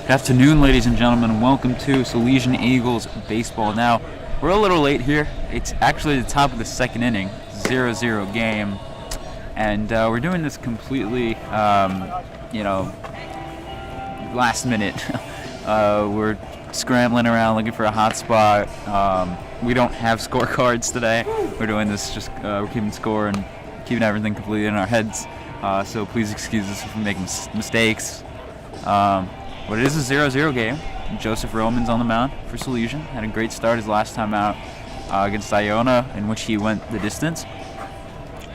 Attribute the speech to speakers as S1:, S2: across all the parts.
S1: Good afternoon, ladies and gentlemen, and welcome to Salesian Eagles baseball. Now, we're a little late here. It's actually the top of the second inning, 0-0 game, and we're doing this completely, last minute. We're scrambling around looking for a hot spot. We don't have scorecards today. We're doing this just we're keeping score and keeping everything completely in our heads. So please excuse us if we make mistakes. But it is a 0-0 game. Joseph Roman's on the mound for Salesian. Had a great start his last time out against Iona, in which he went the distance,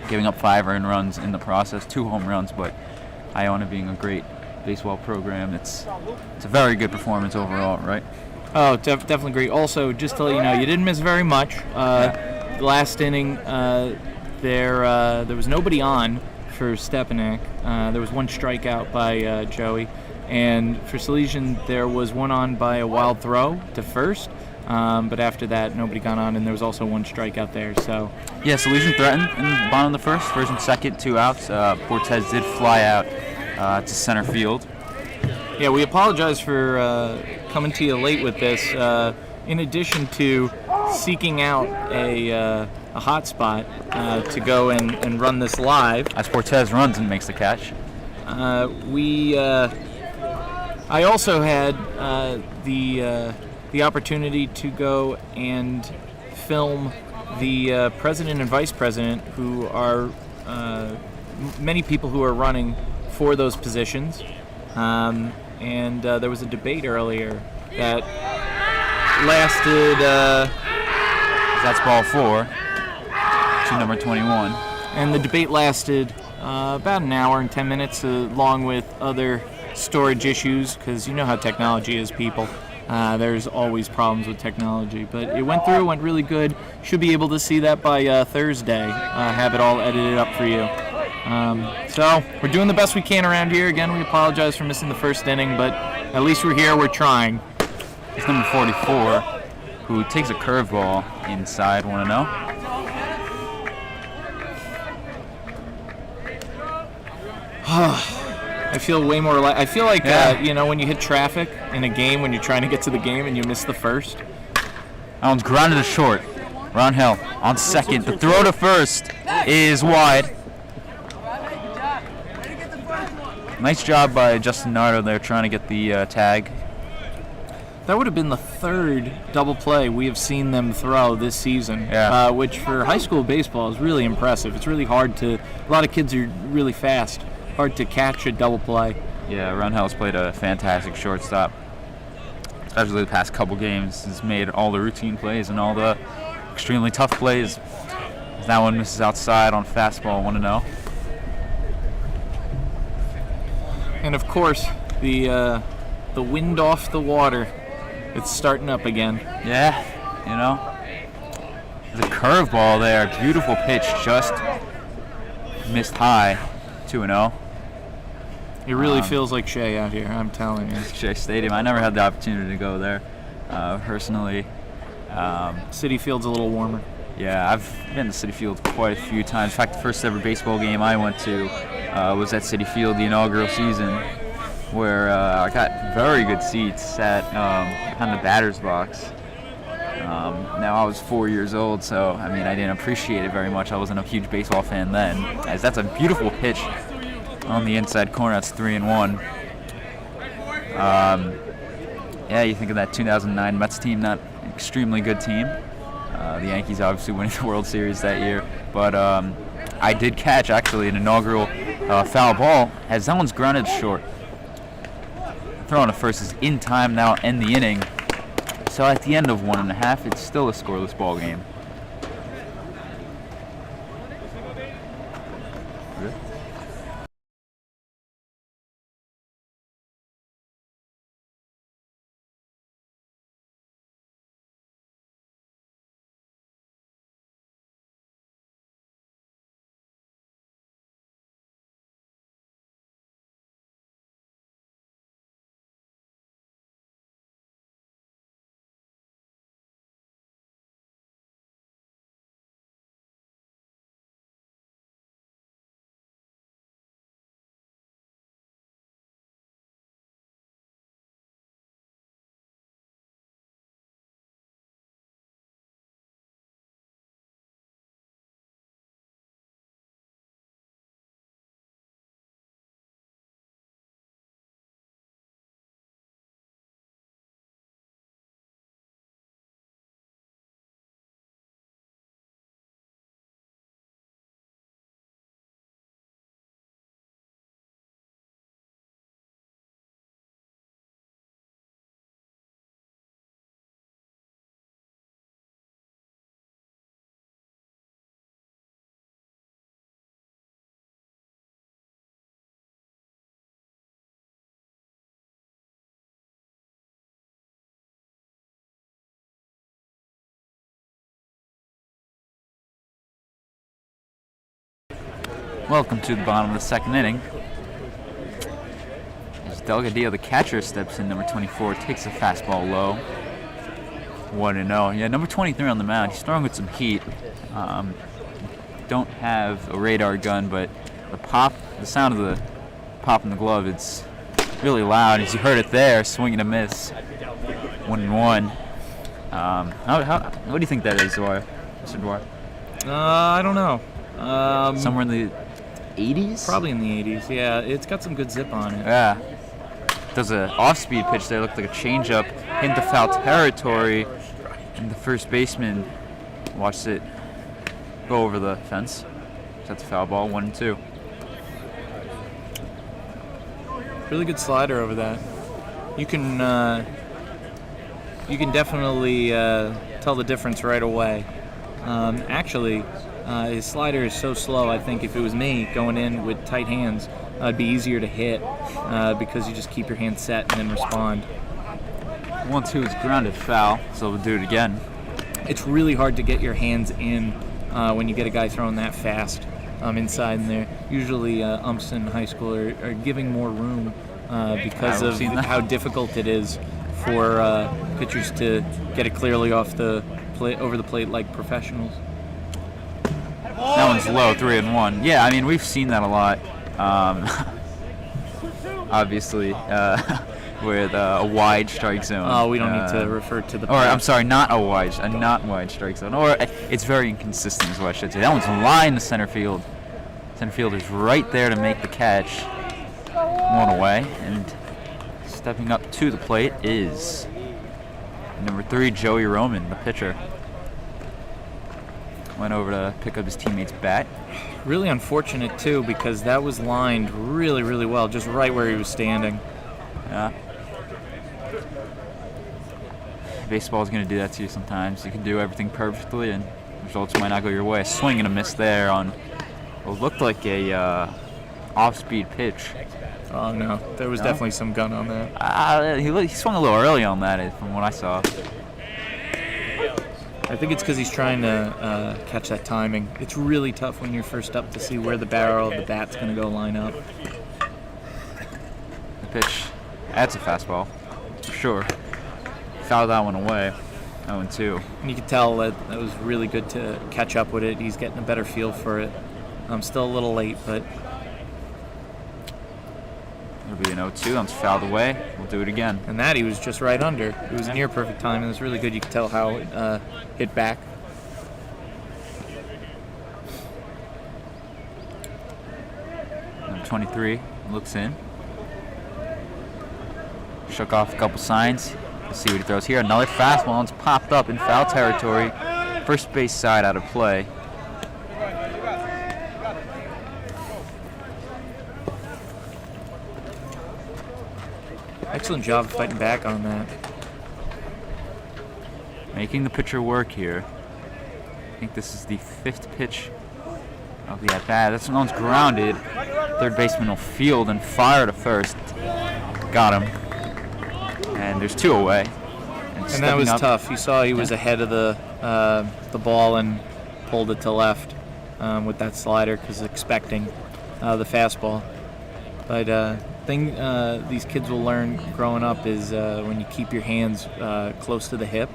S1: giving up 5 earned runs in the process, 2 home runs. But Iona being a great baseball program, it's a very good performance overall, right?
S2: Oh, definitely great. Also, just to let you know, you didn't miss very much. The last inning, there was nobody on for Stepinac. There was 1 strikeout by Joey. And for Salesian, there was 1 on by a wild throw to first. But after that, nobody got on, and there was also 1 strikeout there. So
S1: yeah, Salesian threatened in the bottom of the first and second, 2 outs. Cortez did fly out to center field.
S2: Yeah, we apologize for coming to you late with this. In addition to seeking out a hot spot to go and run this live,
S1: As Cortez runs and makes the catch.
S2: I also had the opportunity to go and film the president and vice president, who are many people who are running for those positions. And there was a debate earlier that lasted.
S1: That's ball 4 to number 21.
S2: And the debate lasted about an hour and 10 minutes, along with other storage issues, because you know how technology is, people. There's always problems with technology, but it went really good. Should be able to see that by Thursday. Have it all edited up for you. So we're doing the best we can around here. Again, we apologize for missing the first inning, but at least we're here. We're trying.
S1: It's number 44, who takes a curveball inside 1-0.
S2: I feel way more I feel like, when you hit traffic in a game when you're trying to get to the game and you miss the first.
S1: That one's grounded to short. Ron Hill on second. The throw to first is wide. Nice job by Justin Nardo there trying to get the tag.
S2: That would have been the 3rd double play we have seen them throw this season, which for high school baseball is really impressive. It's really hard to, a lot of kids are really fast, hard to catch a double play.
S1: Yeah, Ron Hill's played a fantastic shortstop, especially the past couple games. He's made all the routine plays and all the extremely tough plays. That one misses outside on fastball, 1-0.
S2: And of course, the wind off the water. It's starting up again.
S1: Yeah, the curveball there, beautiful pitch, just missed high, 2-0.
S2: It really feels like Shea out here, I'm telling you.
S1: Shea Stadium. I never had the opportunity to go there personally.
S2: City Field's a little warmer.
S1: Yeah, I've been to City Field quite a few times. In fact, the first ever baseball game I went to was at City Field, the inaugural season, where I got very good seats, sat on the batter's box. Now I was 4 years old, so I didn't appreciate it very much. I wasn't a huge baseball fan then, as that's a beautiful pitch on the inside corner. That's 3-1. You think of that 2009 Mets team, not an extremely good team. The Yankees obviously winning the World Series that year, but I did catch actually an inaugural foul ball, as that one's grounded short. Throwing to first is in time now, end the inning. So at the end of 1.5, it's still a scoreless ball game. Welcome to the bottom of the second inning. As Delgadillo, the catcher, steps in. Number 24 takes a fastball low. 1-0. Yeah, number 23 on the mound. He's throwing with some heat. Don't have a radar gun, but the sound of the pop in the glove, it's really loud. As you heard it there, swing and a miss. 1-1. What do you think that is, Dwyer? Mr. Dwyer?
S2: I don't know.
S1: Somewhere in the 80s?
S2: Probably in the 80s, yeah. It's got some good zip on it.
S1: Yeah. Does an off-speed pitch there, looked like a changeup into foul territory, and the first baseman watched it go over the fence. That's a foul ball, 1-2.
S2: Really good slider over that. You can definitely tell the difference right away. Actually, his slider is so slow, I think if it was me going in with tight hands, it'd be easier to hit because you just keep your hand set and then respond.
S1: 1-2 is grounded foul, so we'll do it again.
S2: It's really hard to get your hands in when you get a guy throwing that fast inside in there. Usually umps in high school are giving more room because of how difficult it is for pitchers to get it clearly off the plate, over the plate like professionals.
S1: That one's low, 3-1. Yeah, I mean, we've seen that a lot. Obviously, with a wide strike zone.
S2: Oh, we don't need to refer to the.
S1: Or I'm sorry, not wide strike zone. Or it's very inconsistent, is what I should say. That one's line to center field. Center fielder's right there to make the catch. One away, and stepping up to the plate is number 3, Joey Roman, the pitcher. Went over to pick up his teammate's bat.
S2: Really unfortunate, too, because that was lined really, really well, just right where he was standing.
S1: Yeah. Baseball is going to do that to you sometimes. You can do everything perfectly, and results might not go your way. A swing and a miss there on what looked like a off-speed pitch.
S2: Oh, no. There was definitely some gun on that.
S1: He swung a little early on that, from what I saw.
S2: I think it's because he's trying to catch that timing. It's really tough when you're first up to see where the barrel of the bat's going to go line up.
S1: The pitch, that's a fastball, for sure. Fouled that one away, 0-2.
S2: And you can tell that was really good to catch up with it. He's getting a better feel for it. I'm still a little late, but...
S1: It'll be an 0-2, that's fouled away. We'll do it again.
S2: And that he was just right under. It was near perfect time, and it was really good. You could tell how it hit back.
S1: Number 23 looks in. Shook off a couple signs. Let's see what he throws here. Another fastball. It's popped up in foul territory. First base side out of play.
S2: Excellent job of fighting back on that.
S1: Making the pitcher work here. I think this is the 5th pitch of the at-bat. That's when one's grounded. Third baseman will field and fire to first. Got him. And there's 2 away.
S2: And that was tough. You saw he was ahead of the ball and pulled it to left with that slider because expecting the fastball. But thing these kids will learn growing up is when you keep your hands close to the hip,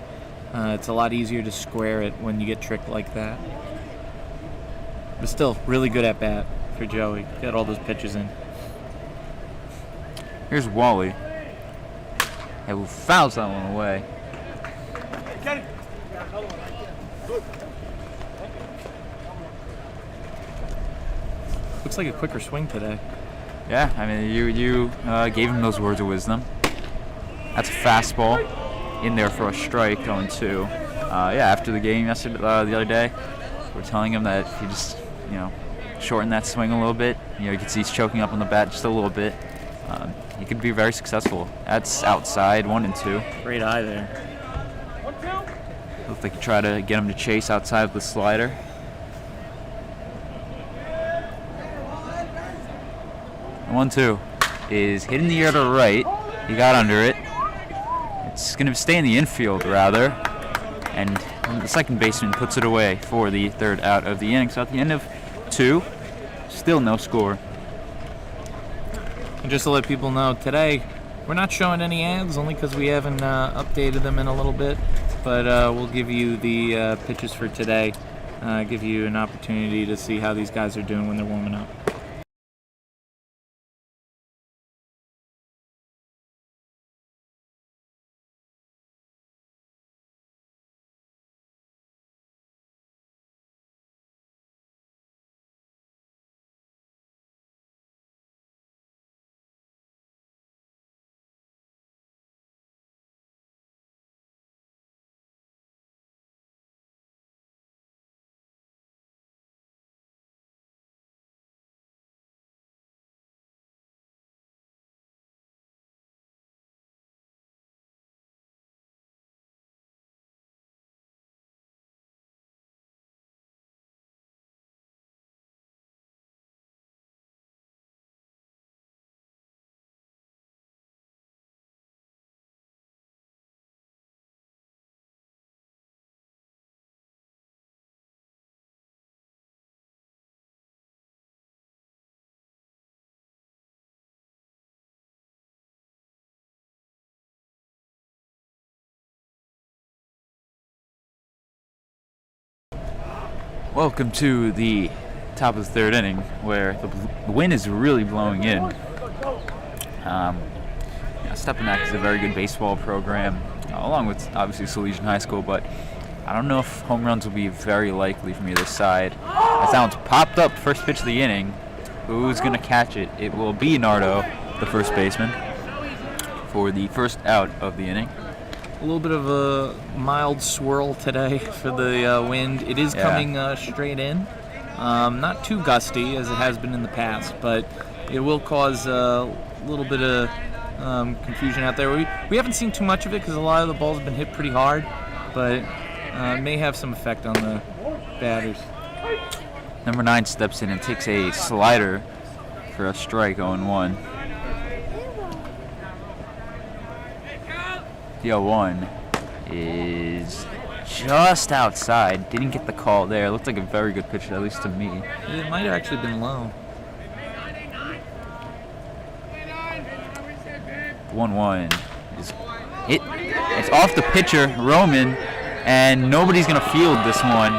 S2: it's a lot easier to square it when you get tricked like that. But still, really good at bat for Joey. Got all those pitches in.
S1: Here's Wally. Who fouls that one away.
S2: Looks like a quicker swing today.
S1: Yeah, I mean, you gave him those words of wisdom. That's a fastball in there for a strike, 0-2. Yeah, after the game yesterday, the other day, we're telling him that if he just, shorten that swing a little bit, you can see he's choking up on the bat just a little bit. He could be very successful. That's outside, 1-2.
S2: Great eye there.
S1: Looked like he tried to get him to chase outside with the slider. 1-2 is hitting the air to right. He got under it. It's going to stay in the infield, rather. And the second baseman puts it away for the 3rd out of the inning. So at the end of 2, Still no score.
S2: And just to let people know, today we're not showing any ads, only because we haven't updated them in a little bit. But we'll give you the pitches for today, give you an opportunity to see how these guys are doing when they're warming up.
S1: Welcome to the top of the third inning, where the wind is really blowing in. Stepinac is a very good baseball program, along with obviously Salesian High School, but I don't know if home runs will be very likely from either side. As that one's popped up, first pitch of the inning. Who's going to catch it? It will be Nardo, the first baseman, for the first out of the inning.
S2: A little bit of a mild swirl today for the wind. It is coming straight in. Not too gusty as it has been in the past, but it will cause a little bit of confusion out there. We haven't seen too much of it because a lot of the balls have been hit pretty hard, but may have some effect on the batters.
S1: Number 9 steps in and takes a slider for a strike, 0-1. The 0-1 is just outside. Didn't get the call there. Looked like a very good pitch, at least to me.
S2: It might have actually been low.
S1: 1-1 is hit. It's off the pitcher, Roman, and nobody's gonna field this one.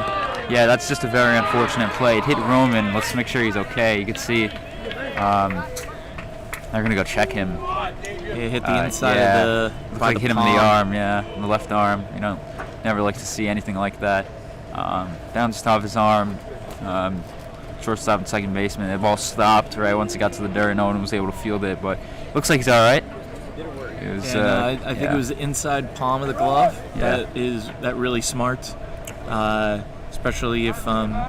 S1: Yeah, that's just a very unfortunate play. It hit Roman. Let's make sure he's okay. You can see they're gonna go check him.
S2: It hit the inside of the.
S1: Looks like it hit him in the arm, in the left arm. You don't never like to see anything like that. Down just off his arm. Shortstop and second baseman. The ball stopped right once it got to the dirt. No one was able to field it, but looks like he's all right. It was,
S2: I think it was the inside palm of the glove. That really smart. Especially if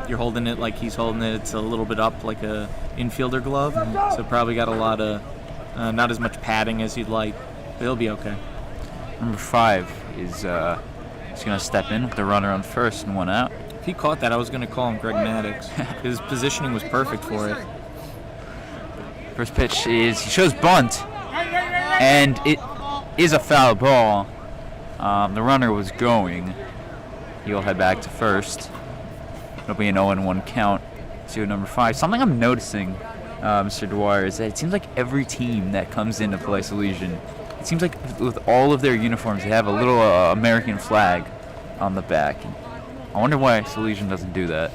S2: you're holding it like he's holding it. It's a little bit up like a infielder glove. So probably got a lot of. Not as much padding as you'd like, but he'll be okay.
S1: Number 5 is going to step in with the runner on first and 1 out.
S2: If he caught that, I was going to call him Greg Maddox. His positioning was perfect for it.
S1: First pitch is, he shows bunt, and it is a foul ball. The runner was going. He'll head back to first. It'll be an 0-1 count to number 5. Something I'm noticing, Mr. Dwyer, is that it seems like every team that comes in to play Salesian, it seems like with all of their uniforms, they have a little American flag on the back. I wonder why Salesian doesn't do that.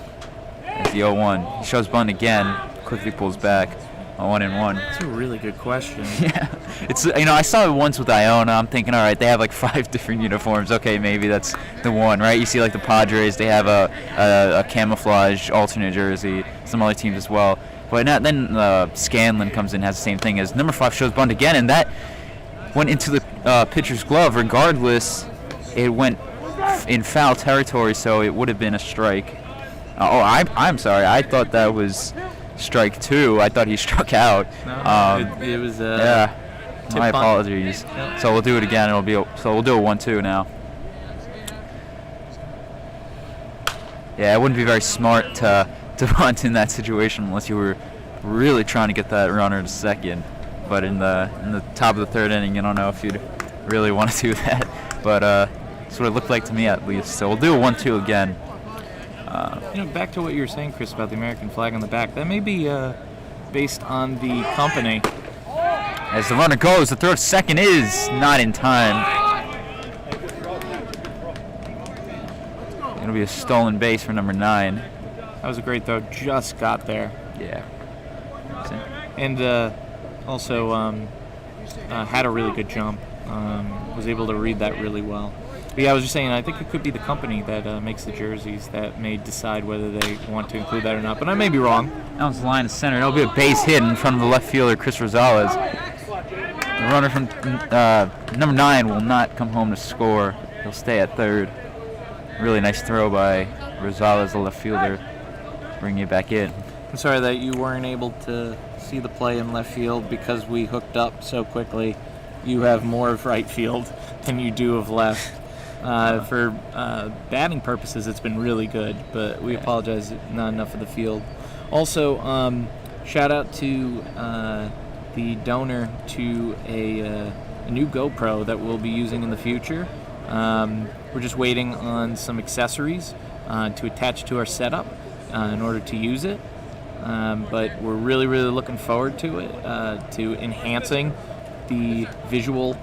S1: As the 0-1, he shows bunt again, quickly pulls back, 1-1.
S2: That's a really good question.
S1: Yeah, it's I saw it once with Iona. I'm thinking, all right, they have like 5 different uniforms. Okay, maybe that's the one, right? You see like the Padres, they have a camouflage alternate jersey. Some other teams as well. But then Scanlon comes in, has the same thing as number 5 shows bunt again, and that went into the pitcher's glove. Regardless, it went in foul territory, so it would have been a strike. I'm sorry. I thought that was strike 2. I thought he struck out.
S2: No, it was.
S1: My apologies.
S2: Yep.
S1: So we'll do it again. We'll do a 1-2 now. Yeah, it wouldn't be very smart to bunt in that situation unless you were really trying to get that runner to second. But in the top of the third inning, you don't know if you'd really want to do that. But that's what it looked like to me, at least. So we'll do a 1-2 again.
S2: Back to what you were saying, Chris, about the American flag on the back. That may be based on the company.
S1: As the runner goes, the throw to second is not in time. It'll be a stolen base for number 9.
S2: That was a great throw. Just got there.
S1: Yeah.
S2: And also had a really good jump. Was able to read that really well. But yeah, I was just saying, I think it could be the company that makes the jerseys that may decide whether they want to include that or not. But I may be wrong.
S1: That was the line of center. That'll be a base hit in front of the left fielder, Chris Rosales. The runner from number 9 will not come home to score. He'll stay at third. Really nice throw by Rosales, the left fielder, bringing it back in.
S2: I'm sorry that you weren't able to see the play in left field because we hooked up so quickly. You have more of right field than you do of left. For batting purposes, it's been really good, but we apologize, not enough of the field. Also, shout out to the donor to a new GoPro that we'll be using in the future. We're just waiting on some accessories to attach to our setup in order to use it. But we're really, really looking forward to it, to enhancing the visual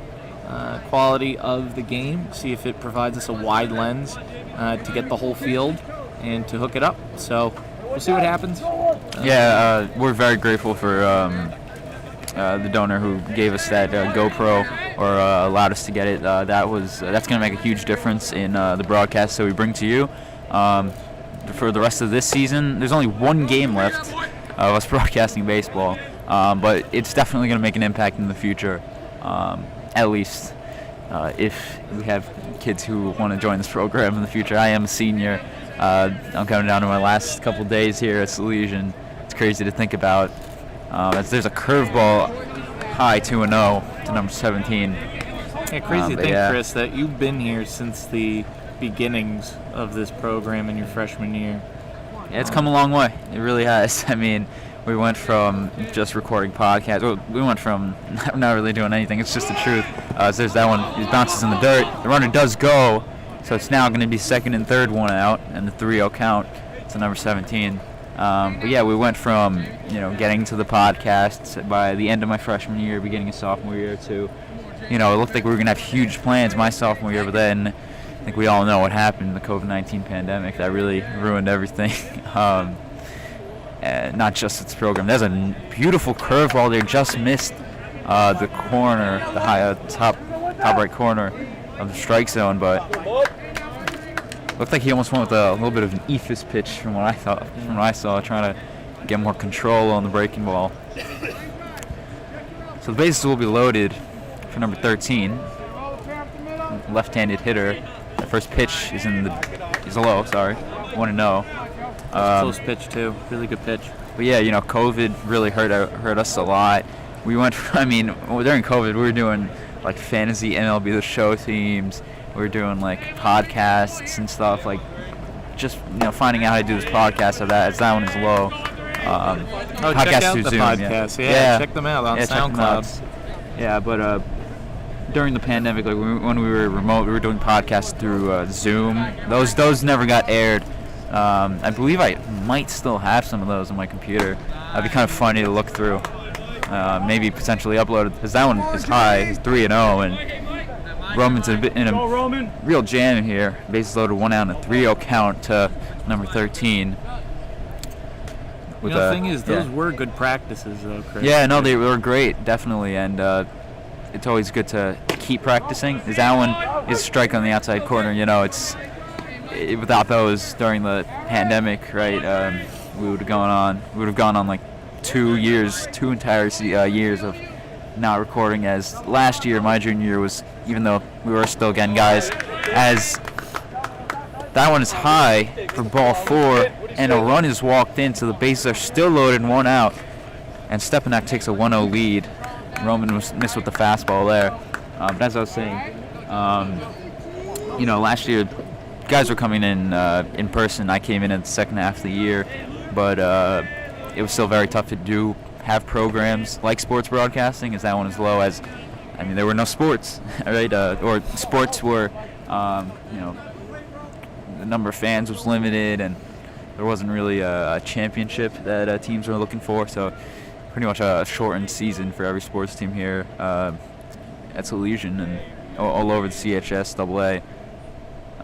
S2: quality of the game, see if it provides us a wide lens to get the whole field and to hook it up. So we'll see what happens.
S1: We're very grateful for the donor who gave us that GoPro or allowed us to get it. That's going to make a huge difference in the broadcast that we bring to you. For the rest of this season, there's only one game left of us broadcasting baseball, but it's definitely going to make an impact in the future, at least if we have kids who want to join this program in the future. I am a senior. I'm coming down to my last couple days here at Salesian. It's crazy to think about. As there's a curveball high 2-0 to number 17.
S2: Yeah, crazy to think, Chris, that you've been here since the beginnings of this program in your freshman year.
S1: Yeah, it's come a long way. It really has. I mean, we went from just recording podcasts. Well, we went from not really doing anything. It's just the truth. So there's that one. He bounces in the dirt. The runner does go, so it's now going to be second and third one out, and the 3-0 count to number 17. But yeah, we went from getting to the podcast by the end of my freshman year, beginning of sophomore year, to it looked like we were gonna have huge plans my sophomore year, but then I think we all know what happened, the COVID-19 pandemic. That really ruined everything. Not just its program. There's a beautiful curveball there, just missed the corner, the high top right corner of the strike zone, but looked like he almost went with a little bit of an ephus pitch from what I saw, trying to get more control on the breaking ball. So the bases will be loaded for number 13, left-handed hitter. The first pitch is low, 1-0.
S2: Close pitch too, really good pitch.
S1: But yeah, COVID really hurt us a lot. We went, during COVID, we were doing like fantasy MLB The Show teams. We were doing like podcasts and stuff, like just finding out how to do this podcast. That one is low.
S2: Podcast check out the Zoom, podcast. Yeah, check them out on SoundCloud.
S1: Yeah, but during the pandemic, like when we were remote, we were doing podcasts through Zoom. Those never got aired. I believe I might still have some of those on my computer. That'd be kind of funny to look through. Maybe potentially upload it, because that one is high. It's 3-0 and. Roman's in a real jam here. Bases loaded, 1 out, and a 3-0 count to number 13.
S2: The thing is, those were good practices, though, Chris.
S1: Yeah, no, they were great, definitely, and it's always good to keep practicing. That one is a strike on the outside corner. Without those during the pandemic, right? We would have gone on like 2 entire years of not recording, as last year, my junior year, was, even though we were still getting guys, as that one is high for ball 4 and a run is walked in, so the bases are still loaded and 1 out, and Stepinac takes a 1-0 lead. Roman was missed with the fastball there. But as I was saying, last year guys were coming in person. I came in the second half of the year, but it was still very tough to have programs like sports broadcasting, as that one is low, as there were no sports, right? Or sports were, the number of fans was limited, and there wasn't really a championship that teams were looking for, so pretty much a shortened season for every sports team here at Salesian and all over the CHS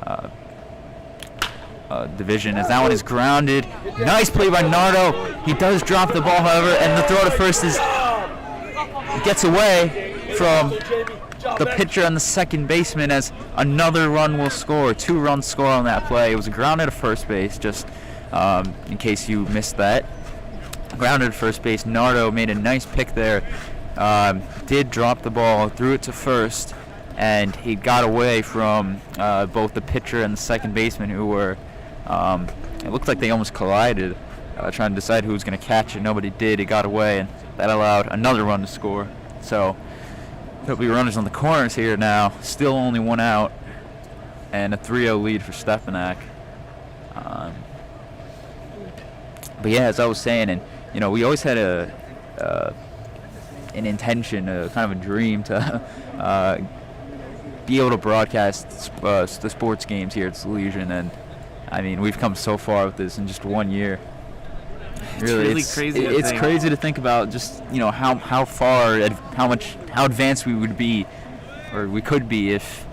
S1: AA division. As that one is grounded, nice play by Nardo. He does drop the ball, however, and the throw to first gets away from the pitcher and the second baseman as another run will score. 2 runs score on that play. It was grounded to first base, just in case you missed that. Grounded to first base. Nardo made a nice pick there. Did drop the ball, threw it to first, and he got away from both the pitcher and the second baseman, who were, it looked like they almost collided, trying to decide who was going to catch it. Nobody did. It got away, and that allowed another run to score. So there'll be runners on the corners here now. Still only 1 out, and a 3-0 lead for Stepinac. But yeah, as I was saying, and we always had an intention, kind of a dream to be able to broadcast the sports games here at Salesian, and I mean, we've come so far with this in just 1 year.
S2: It's crazy.
S1: It's crazy to think about just how far, how advanced we would be, or we could be, if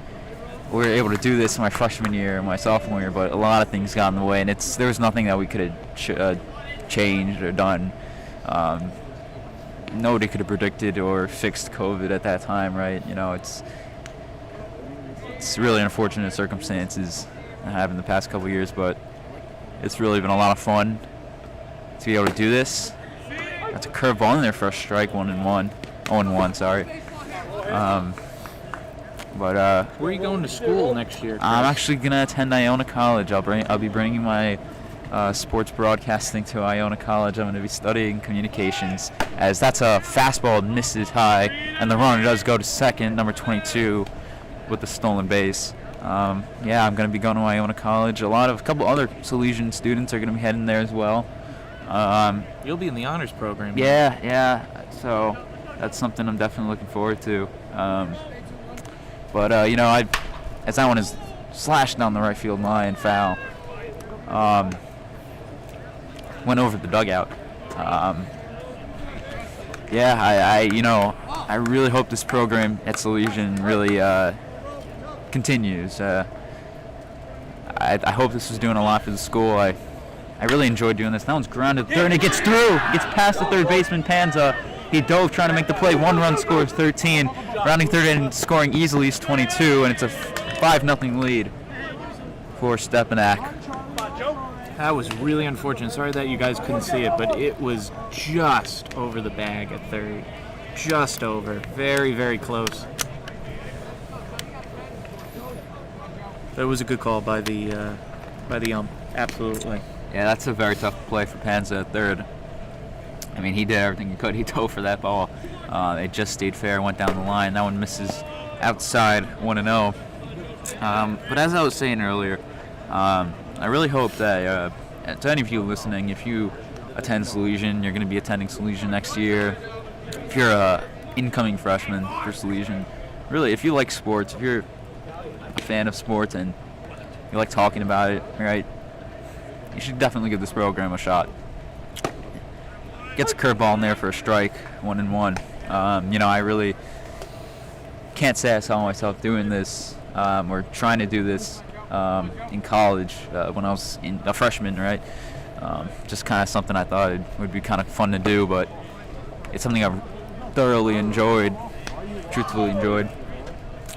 S1: we were able to do this my freshman year and my sophomore year. But a lot of things got in the way, and there was nothing that we could have changed or done. Nobody could have predicted or fixed COVID at that time, right? It's really unfortunate circumstances that happened the past couple years, but it's really been a lot of fun to be able to do this. That's a curveball in there for a strike. 1-1, 0-1, sorry. But
S2: where are you going to school next year, Chris?
S1: I'm actually gonna attend Iona College. I'll be bringing my sports broadcasting to Iona College. I'm going to be studying communications, as that's a fastball misses high, and the runner does go to second, number 22, with the stolen base. I'm going to be going to Iona College. A couple other Salesian students are going to be heading there as well.
S2: You'll be in the honors program.
S1: Yeah. So that's something I'm definitely looking forward to. As that one is slashed down the right field line, foul. Went over the dugout. I really hope this program at Salesian really continues. I hope this is doing a lot for the school. I really enjoyed doing this. That one's grounded third, and it gets through. It gets past the third baseman, Panza. He dove trying to make the play. 1 run scores, 13. Rounding third and scoring easily is 22, and it's a 5-0 lead for Stepinac.
S2: That was really unfortunate. Sorry that you guys couldn't see it, but it was just over the bag at third. Just over. Very, very close. But it was a good call by the ump. Absolutely.
S1: Yeah, that's a very tough play for Panza at third. I mean, he did everything he could. He dove for that ball. It just stayed fair, went down the line. That one misses outside, 1-0. But as I was saying earlier, I really hope that to any of you listening, if you attend Salesian, you're going to be attending Salesian next year. If you're a incoming freshman for Salesian, really, if you like sports, if you're a fan of sports and you like talking about it, right, you should definitely give this program a shot. Gets a curveball in there for a strike, 1-1. I really can't say I saw myself doing this or trying to do this in college when I was a freshman, right? Just kind of something I thought it would be kind of fun to do, but it's something I've thoroughly enjoyed, truthfully enjoyed,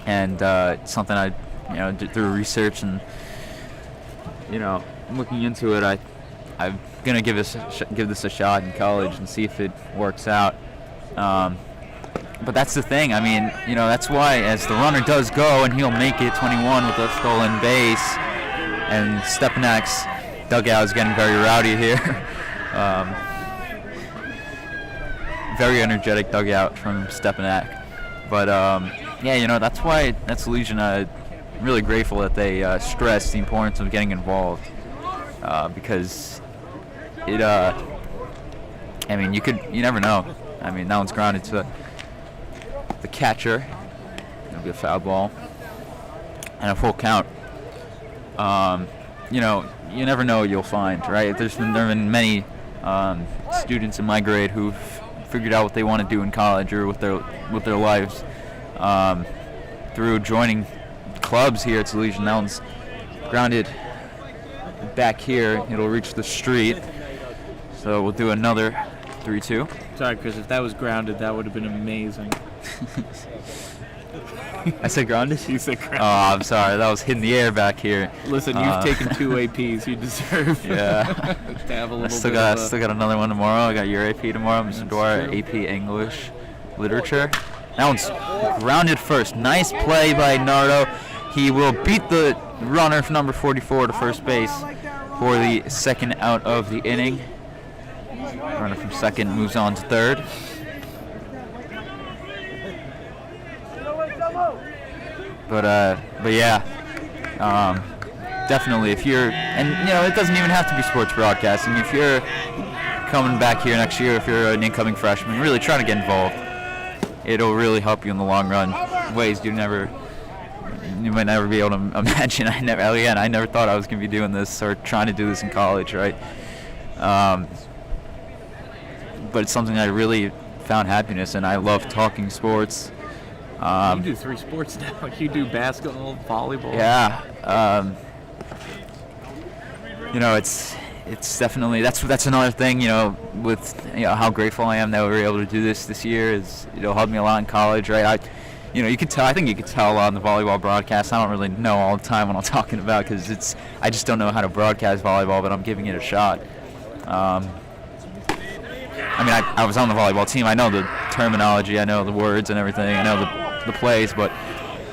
S1: and it's something I, did through research and, looking into it, I'm gonna give this a shot in college and see if it works out. But that's the thing. I mean, that's why, as the runner does go, and he'll make it 21 with a stolen base, and Stepinac's dugout is getting very rowdy here. Very energetic dugout from Stepinac. But that's why that's Salesian. I'm really grateful that they stress the importance of getting involved, because it. You never know. I mean, that one's grounded to the catcher. It'll be a foul ball and a full count. you never know what you'll find, right? There have been many students in my grade who've figured out what they want to do in college or with their lives through joining clubs here at Salesian. That one's grounded back here. It'll reach the street. So we'll do another 3-2.
S2: Sorry, Chris, if that was grounded, that would have been amazing.
S1: I said grounded?
S2: You said grounded.
S1: Oh, I'm sorry. That was hitting the air back here.
S2: Listen, you've taken 2 APs. You deserve to have a little
S1: still got another one tomorrow. I got your AP tomorrow, Mr. Dwyer, AP English Literature. That one's grounded first. Nice play by Nardo. He will beat the runner for number 44 to first base for the second out of the inning. Runner from second moves on to third. But yeah, definitely if you're, and it doesn't even have to be sports broadcasting. If you're coming back here next year, if you're an incoming freshman, really try to get involved. It'll really help you in the long run, ways you might never be able to imagine. I never thought I was going to be doing this or trying to do this in college, right? But it's something I really found happiness in. I love talking sports.
S2: You do 3 sports now. You do basketball, volleyball.
S1: Yeah. It's definitely that's another thing. With how grateful I am that we were able to do this year. Is helped me a lot in college, right? You could tell. I think you could tell on the volleyball broadcast. I don't really know all the time what I'm talking about because I just don't know how to broadcast volleyball, but I'm giving it a shot. I was on the volleyball team. I know the terminology. I know the words and everything. I know the plays, but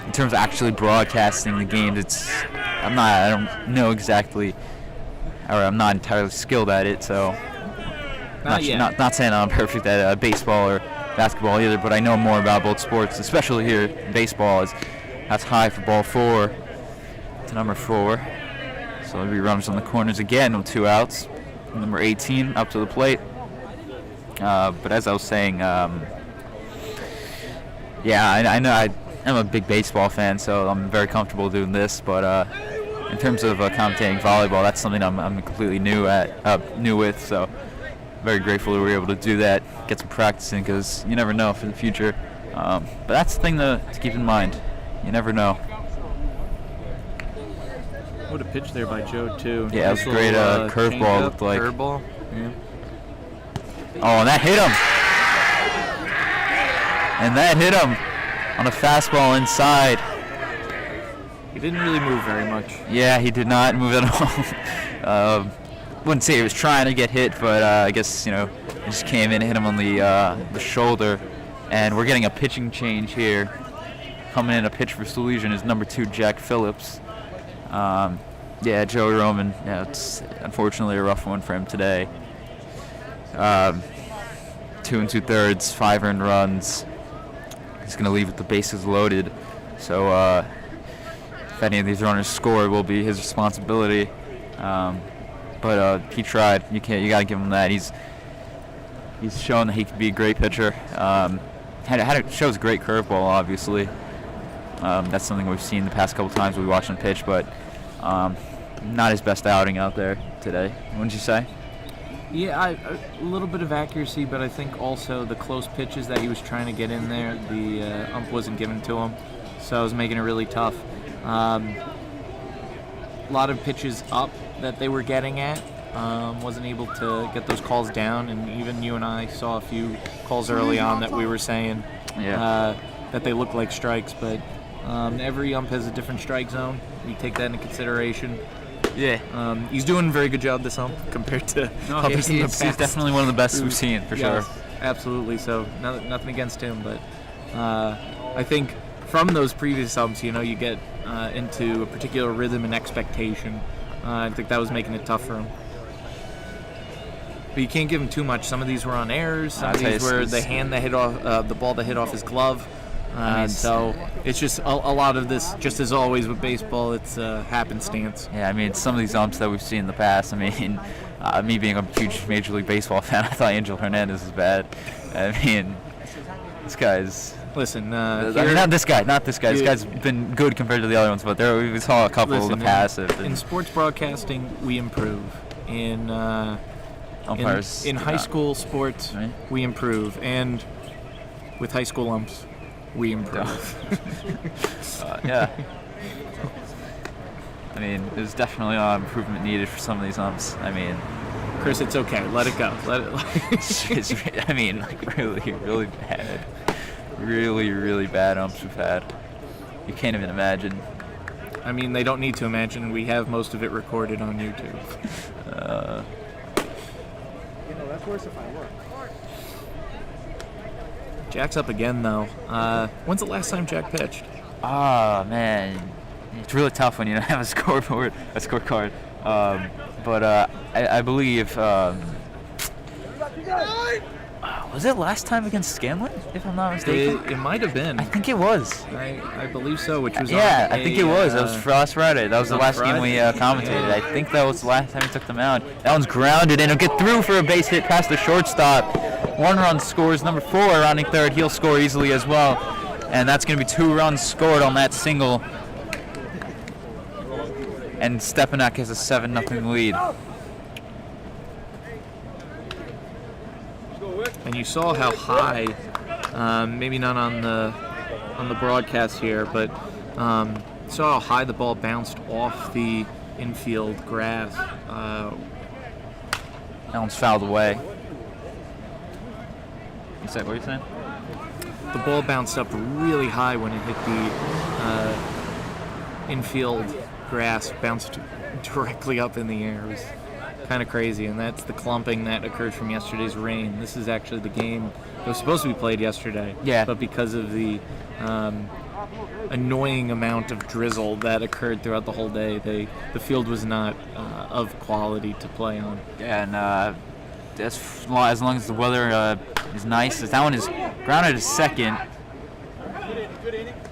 S1: in terms of actually broadcasting the games, I don't know exactly, or I'm not entirely skilled at it. So, not saying I'm perfect at baseball or basketball either, but I know more about both sports, especially here. Baseball that's high for ball 4 to number 4. So there'll be runners on the corners again with 2 outs. Number 18 up to the plate. But as I was saying, I know I'm a big baseball fan, so I'm very comfortable doing this. But in terms of commentating volleyball, that's something I'm completely new with. So very grateful that we were able to do that, get some practice in, because you never know for the future. But that's the thing to keep in mind. You never know.
S2: What a pitch there by Joe too.
S1: Yeah, it was great. Curveball looked like.
S2: Curveball. Yeah.
S1: Oh, and that hit him. On a fastball inside.
S2: He didn't really move very much.
S1: Yeah, he did not move at all. Wouldn't say he was trying to get hit, but I guess he just came in and hit him on the shoulder. And we're getting a pitching change here. Coming in a pitch for Salesian is number 2 Jack Phillips. Joey Roman. Yeah, it's unfortunately a rough one for him today. 2 2/3, 5 earned runs. He's going to leave with the bases loaded. So if any of these runners score, it will be his responsibility. But he tried. You got to give him that. He's shown that he can be a great pitcher. Shows a great curveball, obviously. That's something we've seen the past couple times we watched him pitch, but not his best outing out there today. Wouldn't you say?
S2: Yeah, a little bit of accuracy, but I think also the close pitches that he was trying to get in there, the ump wasn't giving it to him, so it was making it really tough. A lot of pitches up that they were getting at, wasn't able to get those calls down, and even you and I saw a few calls early on that we were saying that they looked like strikes, but every ump has a different strike zone. You take that into consideration. Yeah. He's doing a very good job this ump compared to others in the past.
S1: He's definitely one of the best we've seen, for sure.
S2: Absolutely. So nothing against him, but I think from those previous umps, you get into a particular rhythm and expectation. I think that was making it tough for him. But you can't give him too much. Some of these were on errors. Some of these were the ball that hit off his glove. So it's just a lot of this, just as always with baseball, it's happenstance.
S1: Yeah, some of these umps that we've seen in the past, me being a huge Major League Baseball fan, I thought Angel Hernandez was bad. This guy's
S2: Listen,
S1: I mean, not this guy. This guy's been good compared to the other ones, but we saw a couple of the passive.
S2: In sports broadcasting, we improve. In
S1: umpires,
S2: in high school sports,
S1: right?
S2: We improve, and with high school umps, we improve.
S1: Yeah. I mean, there's definitely improvement needed for some of these umps. I mean,
S2: Chris, it's okay. Let it go.
S1: I mean, like really bad. Really bad umps we've had. You can't even imagine.
S2: I mean, they don't need to imagine. We have most of it recorded on YouTube.
S3: That's worse if I work.
S2: Jack's up again, though. When's the last time Jack pitched?
S1: Oh, man. It's really tough when you don't have a scoreboard, a scorecard. But I believe... was it last time against Scanlon, if I'm not mistaken?
S2: It might have been.
S1: I think it was.
S2: I believe so, which was
S1: I think it was. That was for last Friday. That was the last game we commentated.
S2: Yeah.
S1: I think that was the last time we took them out. That one's grounded, and it'll get through for a base hit past the shortstop. 1 run scores. Number 4, rounding third. He'll score easily as well. And that's going to be 2 runs scored on that single. And Stepinac has a 7-0 lead.
S2: And you saw how high, maybe not on the broadcast here, but saw how high the ball bounced off the infield grass.
S1: That one's fouled away. What are you saying?
S2: The ball bounced up really high when it hit the infield grass, bounced directly up in the air. It was kind of crazy, and that's the clumping that occurred from yesterday's rain. This is actually the game that was supposed to be played yesterday, but because of the annoying amount of drizzle that occurred throughout the whole day, the field was not of quality to play on.
S1: Yeah, and as long as the weather is nice, that one is grounded to second.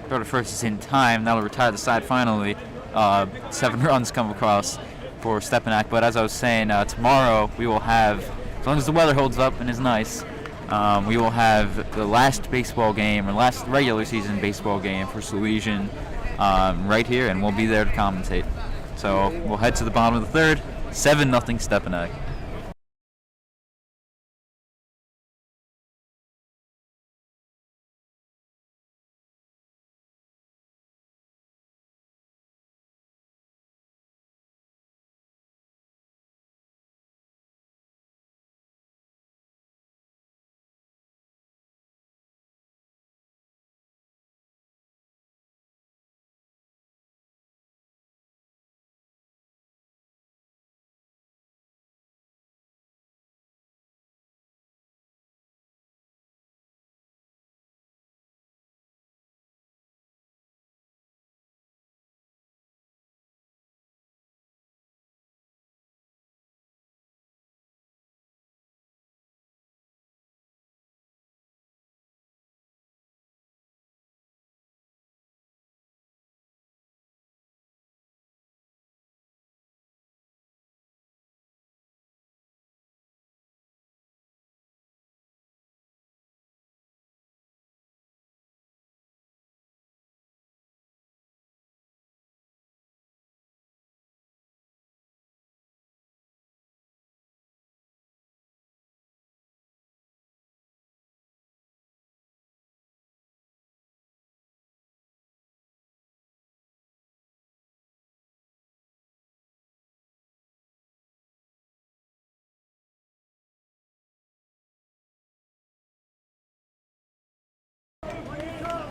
S1: Throw to first is in time. That'll retire the side finally. 7 runs come across for Stepinac. But as I was saying, tomorrow we will have, as long as the weather holds up and is nice, we will have the last baseball game, or last regular season baseball game for Salesian right here, and we'll be there to commentate. So we'll head to the bottom of the third, 7-0 Stepinac.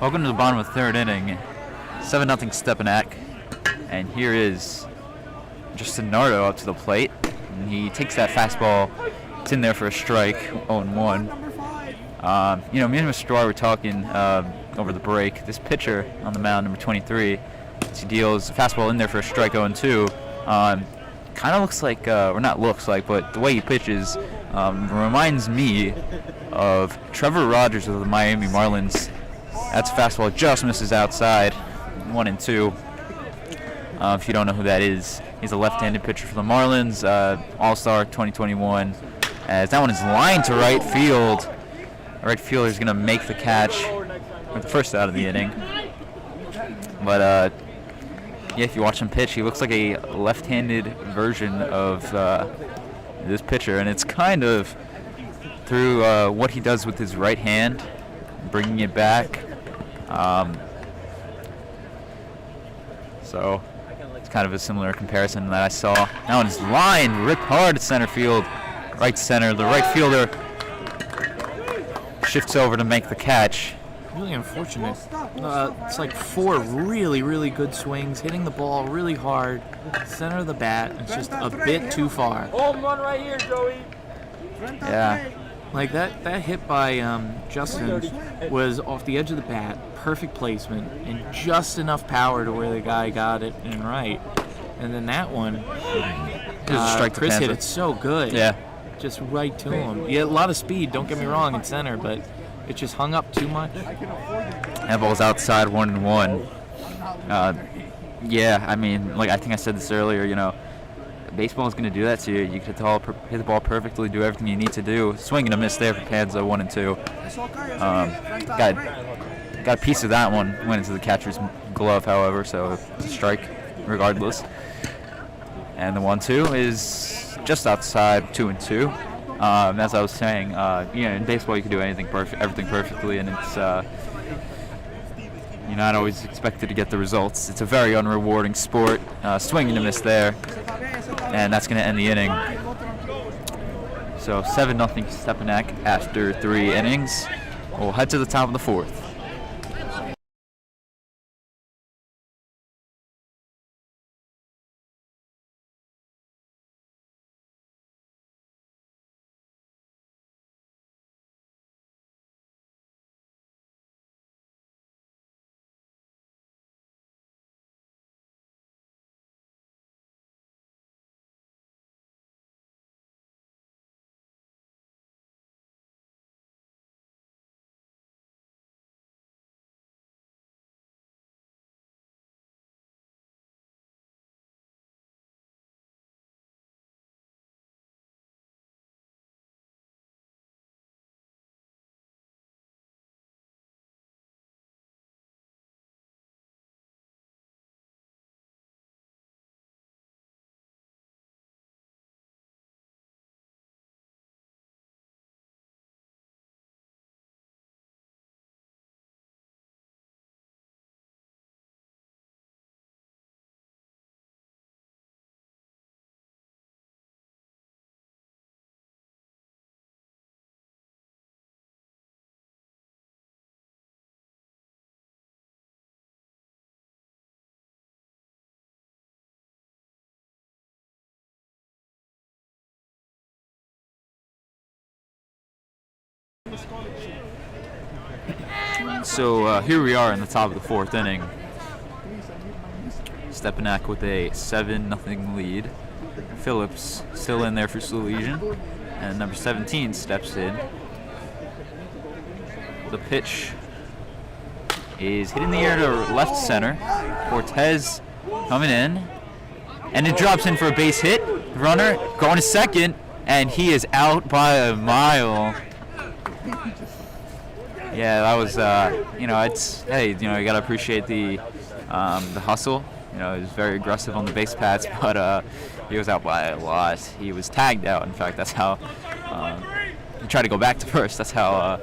S1: Welcome to the bottom of the third inning. 7-0 Stepinac. And here is Justin Nardo up to the plate. And he takes that fastball. It's in there for a strike, 0-1. Me and Mr. Dwyer were talking over the break. This pitcher on the mound, number 23, he deals a fastball in there for a strike, 0-2. Kind of looks like, or not looks like, but the way he pitches reminds me of Trevor Rogers of the Miami Marlins. That's a fastball, just misses outside, 1-2. If you don't know who that is, he's a left-handed pitcher for the Marlins, All-Star 2021. As that one is lined to right field. The right fielder is going to make the catch. or the first out of the inning. But yeah, if you watch him pitch, he looks like a left-handed version of this pitcher, and it's kind of through what he does with his right hand, bringing it back. So it's kind of a similar comparison that I saw. That one is lined, ripped hard to center field, right center. The right fielder shifts over to make the catch.
S2: Really unfortunate. It's like 4 really, really good swings, hitting the ball really hard, center of the bat. It's just a bit too far.
S4: Home run right here, Joey.
S1: Yeah.
S2: Like that hit by Justin was off the edge of the bat, perfect placement, and just enough power to where the guy got it in right. And then that one,
S1: It was a strike to
S2: Chris hit
S1: Panther.
S2: it so good.
S1: Yeah.
S2: Just right to him. He had a lot of speed, don't get me wrong, in center, but it just hung up too much.
S1: That ball's outside 1-1. Yeah, I mean, like I think I said this earlier, you know, baseball is going to do that to you. You hit the ball perfectly, do everything you need to do. Swing and a miss there for Panza, 1-2. Got a piece of that one, went into the catcher's glove, however, so it's a strike regardless. And the 1-2 is just outside 2-2. As I was saying, in baseball you can do everything perfectly, and it's you're not always expected to get the results. It's a very unrewarding sport. Swing and a miss there, and that's going to end the inning. So 7-0 Stepinac after 3 innings. We'll head to the top of the 4th. So here we are in the top of the 4th inning. Stepinac with a 7-0 lead. Phillips still in there for Salesian, and number 17 steps in. The pitch is hitting the air to left center. Cortez coming in, and it drops in for a base hit. Runner going to second, and he is out by a mile. Yeah, that was, you gotta appreciate the hustle. He was very aggressive on the base paths, but he was out by a lot. He was tagged out. In fact, that's how he tried to go back to first. That's how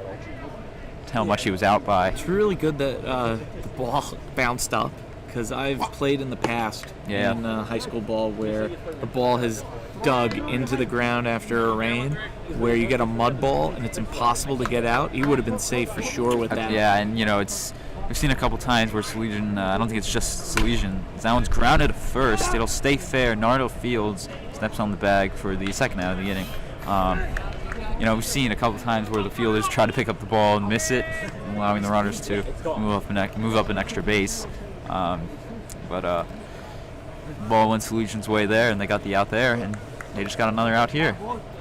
S1: much he was out by.
S2: It's really good that the ball bounced up, because I've played in the past in high school ball where the ball has dug into the ground after a rain, where you get a mud ball and it's impossible to get out. He would have been safe for sure with that.
S1: Yeah, and we've seen a couple times where Salesian, I don't think it's just Salesian, that one's grounded at first. It'll stay fair. Nardo Fields steps on the bag for the second out of the inning. We've seen a couple times where the fielders try to pick up the ball and miss it, allowing the runners to move up an extra base. But ball went Salesian's way there, and they got the out there, and they just got another out here.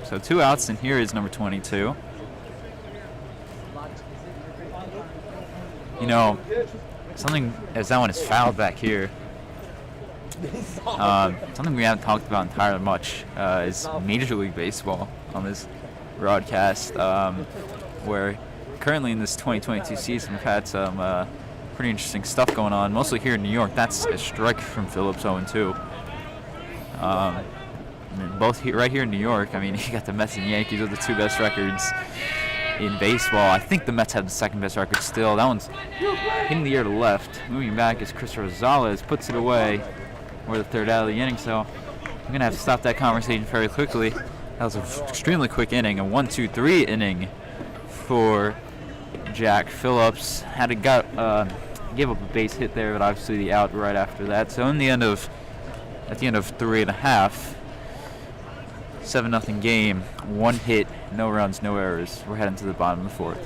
S1: So 2 outs, and here is number 22. Something as that one is fouled back here. Something we haven't talked about entirely much is Major League Baseball on this broadcast, where currently in this 2022 season, we've had some pretty interesting stuff going on, mostly here in New York. That's a strike from Phillips 0-2. I mean, both here, right here in New York. I mean, you got the Mets and Yankees are the two best records in baseball. I think the Mets have the second best record still. That one's hitting the air to left. Moving back is Chris Rosales, puts it away. We're the third out of the inning, so I'm going to have to stop that conversation very quickly. That was an extremely quick inning, a 1-2-3 inning for Jack Phillips. Gave up a base hit there, but obviously the out right after that. So at the end of 3.5, 7-0 game, 1 hit, no runs, no errors. We're heading to the bottom of the 4th.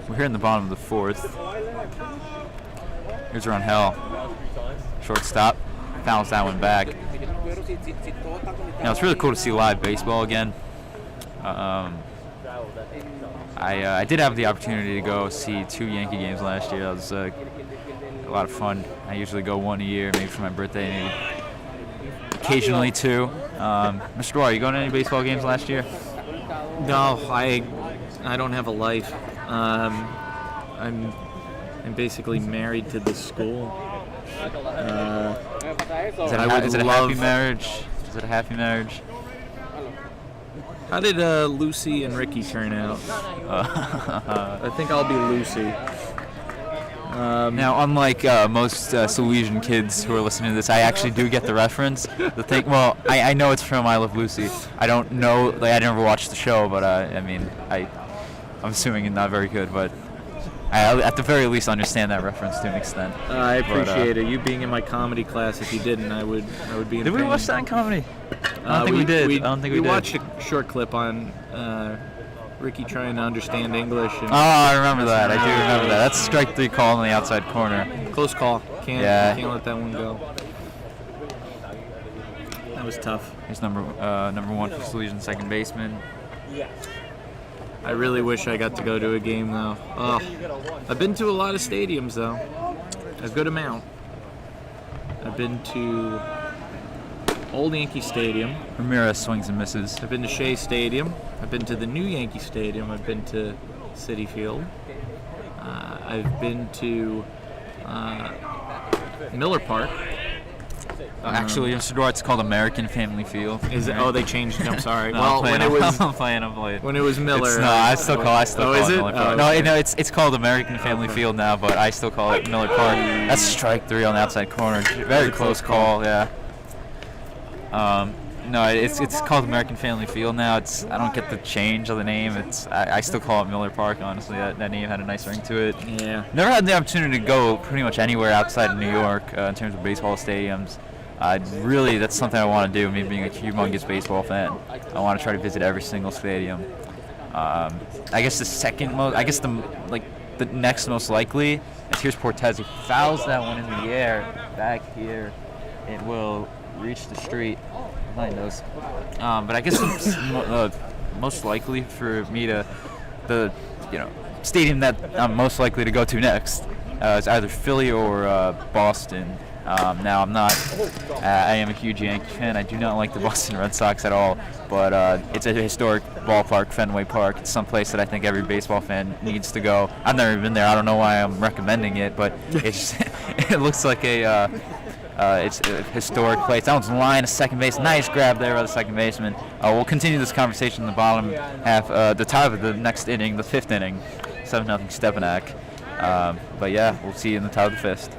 S1: We're here in the bottom of the 4th. Here's Ronhell. Shortstop. Fouls that one back. It's really cool to see live baseball again. I did have the opportunity to go see 2 Yankee games last year. That was a lot of fun. I usually go 1 a year, maybe for my birthday, maybe occasionally 2. Mr. Dwyer, you going to any baseball games last year?
S2: No, I don't have a life. I'm basically married to this school.
S1: Is it a happy marriage? Is it a happy marriage?
S2: How did Lucy and Ricky turn out? I think I'll be Lucy.
S1: Now, unlike most Salesian kids who are listening to this, I actually do get the reference. I know it's from I Love Lucy. I don't know, I never watched the show, but I'm assuming it's not very good, but I at the very least understand that reference to an extent.
S2: I appreciate it. You being in my comedy class, if you didn't, I would be in
S1: Did we
S2: pain.
S1: watch that in comedy? I don't think we did.
S2: We watched a short clip on Ricky trying to understand English. And
S1: I remember that. I do remember that. That's strike 3 call on the outside corner.
S2: Close call. Can't let that one go. That was tough.
S1: Here's number 1 for Salesian second baseman.
S2: I really wish I got to go to a game though. Oh, I've been to a lot of stadiums though. A good amount. I've been to Old Yankee Stadium.
S1: Ramirez swings and misses.
S2: I've been to Shea Stadium. I've been to the new Yankee Stadium. I've been to Citi Field. I've been to Miller Park.
S1: Actually, Mr. Dwyer, it's called American Family Field.
S2: Is it? Oh, they changed it. I'm sorry.
S1: No,
S2: well,
S1: I'm playing.
S2: When it was Miller.
S1: I still call it Miller Park.
S2: Okay.
S1: No, it's called American Family Field now, but I still call it Miller Park. That's strike 3 on the outside corner. Very close call, yeah. No, it's called American Family Field now. I don't get the change of the name. I still call it Miller Park. Honestly, that name had a nice ring to it.
S2: Yeah.
S1: Never had the opportunity to go pretty much anywhere outside of New York in terms of baseball stadiums. That's something I want to do. Me being a humongous baseball fan, I want to try to visit every single stadium. I guess the next most likely is here's Portez. He fouls that one in the air back here. It will reach the street. Behind us. But I guess the most likely for me the stadium that I'm most likely to go to next is either Philly or Boston. Now, I am a huge Yankee fan. I do not like the Boston Red Sox at all, but it's a historic ballpark, Fenway Park. It's someplace that I think every baseball fan needs to go. I've never been there. I don't know why I'm recommending it, but it looks like it's a historic place. That one's line of second base. Nice grab there by the second baseman. We'll continue this conversation in the bottom half, the top of the next inning, the fifth inning, 7-0 Stepinac. But yeah, we'll see you in the top of the fifth.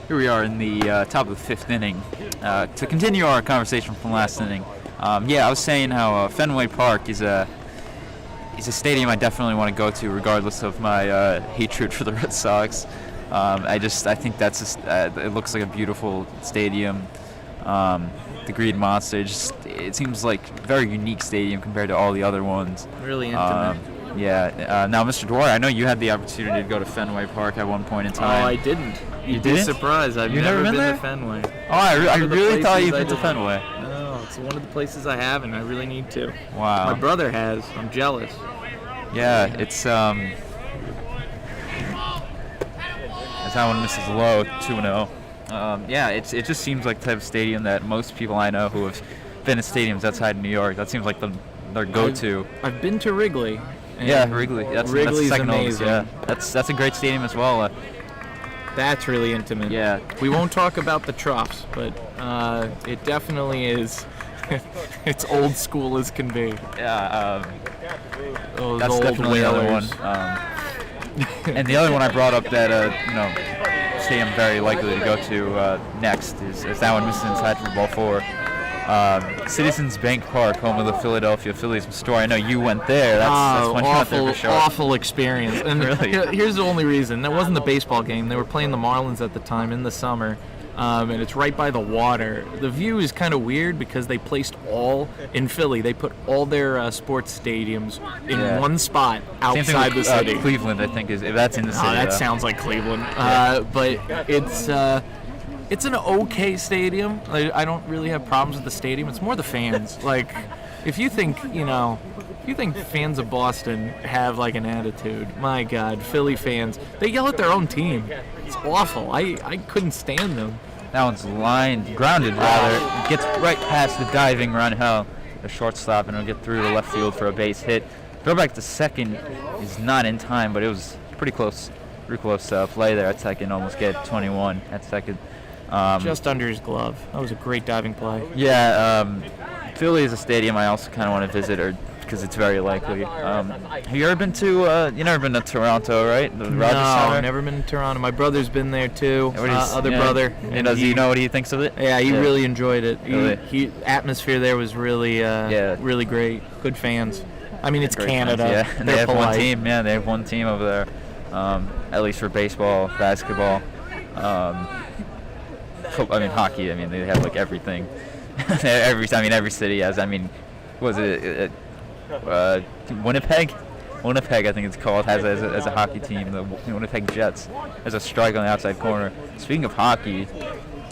S1: Here we are in the top of the fifth inning. To continue our conversation from last inning, I was saying how Fenway Park is a stadium I definitely want to go to, regardless of my hatred for the Red Sox. I think it looks like a beautiful stadium. The Green Monster, it seems like a very unique stadium compared to all the other ones.
S2: Really intimate.
S1: Now, Mr. Dwyer, I know you had the opportunity to go to Fenway Park at one point in time.
S2: Oh, I didn't.
S1: You
S2: You'd be
S1: didn't?
S2: surprised. I've
S1: You've
S2: never been
S1: there?
S2: to Fenway.
S1: Oh, I really thought you'd been to Fenway.
S2: No, it's one of the places I haven't. I really need to.
S1: Wow.
S2: My brother has. I'm jealous.
S1: Yeah, it's that one misses low, 2-0. It just seems like the type of stadium that most people I know who have been at stadiums outside New York, that seems like their go-to.
S2: I've been to Wrigley.
S1: Yeah, Wrigley. That's
S2: Wrigley's
S1: the second oldest,
S2: amazing.
S1: yeah. That's a great stadium as well.
S2: That's really intimate.
S1: Yeah.
S2: We won't talk about the troughs, but it definitely is. It's old school as can be.
S1: Yeah.
S2: Those
S1: That's
S2: old
S1: definitely another one.
S2: whalers.
S1: And the other one I brought up that stadium very likely to go to next is that one misses inside for ball 4. Citizens Bank Park, home of the Philadelphia Phillies. Story. I know you went there. That's when you went there for sure.
S2: Awful experience. And
S1: Really?
S2: Here's the only reason. That wasn't the baseball game. They were playing the Marlins at the time in the summer. And it's right by the water. The view is kind of weird because they placed in Philly. They put all their sports stadiums in one spot outside the city.
S1: Cleveland, I think, that's in the city.
S2: That sounds like Cleveland. But it's an okay stadium. I don't really have problems with the stadium. It's more the fans. Like, if you think fans of Boston have like an attitude, my God, Philly fans, they yell at their own team. It's awful. I couldn't stand them.
S1: That one's grounded rather. It gets right past the diving Rangel, the shortstop, and it'll get through to left field for a base hit. Throwback to second is not in time, but it was pretty close play there at second. Almost get 21 at second.
S2: Just under his glove. That was a great diving play.
S1: Yeah, Philly is a stadium I also kind of want to visit, because it's very likely. Have you ever been to? You never been to Toronto, right? The Rogers Center?
S2: No, never been to Toronto. My brother's been there too. Brother.
S1: And does he know what he thinks of it?
S2: Yeah, he really enjoyed it.
S1: Really?
S2: Atmosphere there was really, really great. Good fans. I mean, it's
S1: Great
S2: Canada.
S1: Fans, yeah, and they have
S2: polite.
S1: one team. Yeah, they have one team over there. At least for baseball, basketball. Hockey. They have like everything. Every city has. Was it Winnipeg? Winnipeg, I think it's called, has as a hockey team. The Winnipeg Jets has a strike on the outside corner. Speaking of hockey,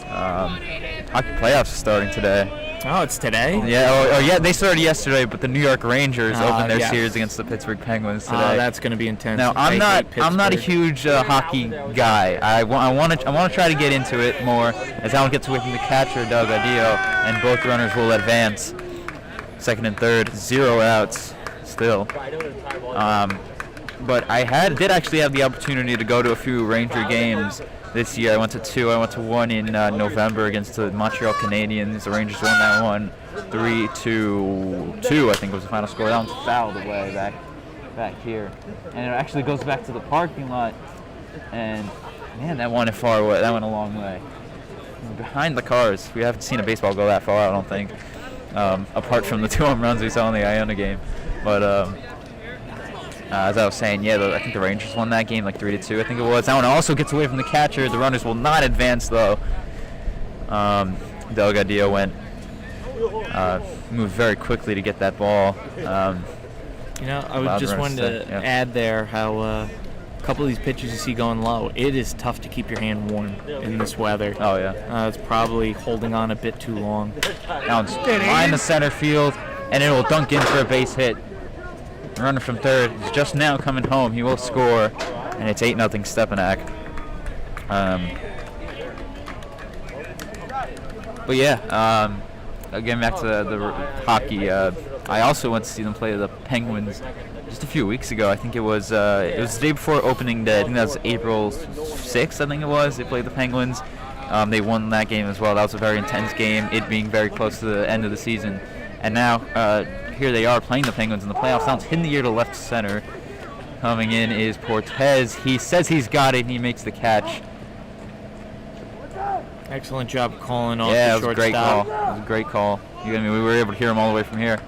S1: hockey playoffs are starting today.
S2: Oh, it's today?
S1: Yeah, yeah, they started yesterday, but the New York Rangers opened their
S2: yes.
S1: series against the Pittsburgh Penguins today.
S2: That's going to be intense.
S1: Now, I'm not a huge hockey guy. I want to try to get into it more, as Allen gets away from the catcher, Doug Adio, and both runners will advance. Second and third, 0 outs still. But I did actually have the opportunity to go to a few Ranger games this year. I went to 2. I went to one in November against the Montreal Canadiens. The Rangers won that one 3-2, I think was the final score. That one's fouled away back here. And it actually goes back to the parking lot. And, man, that went far away. That went a long way. Behind the cars. We haven't seen a baseball go that far, I don't think. Apart from the 2 home runs we saw in the Iona game. But, as I was saying, I think the Rangers won that game like 3-2, I think it was. That one also gets away from the catcher. The runners will not advance, though. Delgadillo moved very quickly to get that ball.
S2: I would just want to add there how a couple of these pitches you see going low, it is tough to keep your hand warm in this weather.
S1: Oh, yeah.
S2: It's probably holding on a bit too long.
S1: Now it's behind the center field, and it will dunk in for a base hit. Runner from third is just now coming home. He will score, and it's 8-0 Stepinac. But yeah, again back to the hockey. I also went to see them play the Penguins just a few weeks ago. I think it was the day before opening day. I think that was April 6th. I think it was. They played the Penguins. They won that game as well. That was a very intense game. It being very close to the end of the season, and now. Here they are playing the Penguins in the playoffs. Now it's hitting the air to left center. Coming in is Portez. He says he's got it, and he makes the catch.
S2: Excellent job calling off
S1: the
S2: shortstop.
S1: It was a great call. It was a great call. We were able to hear him all the way from here.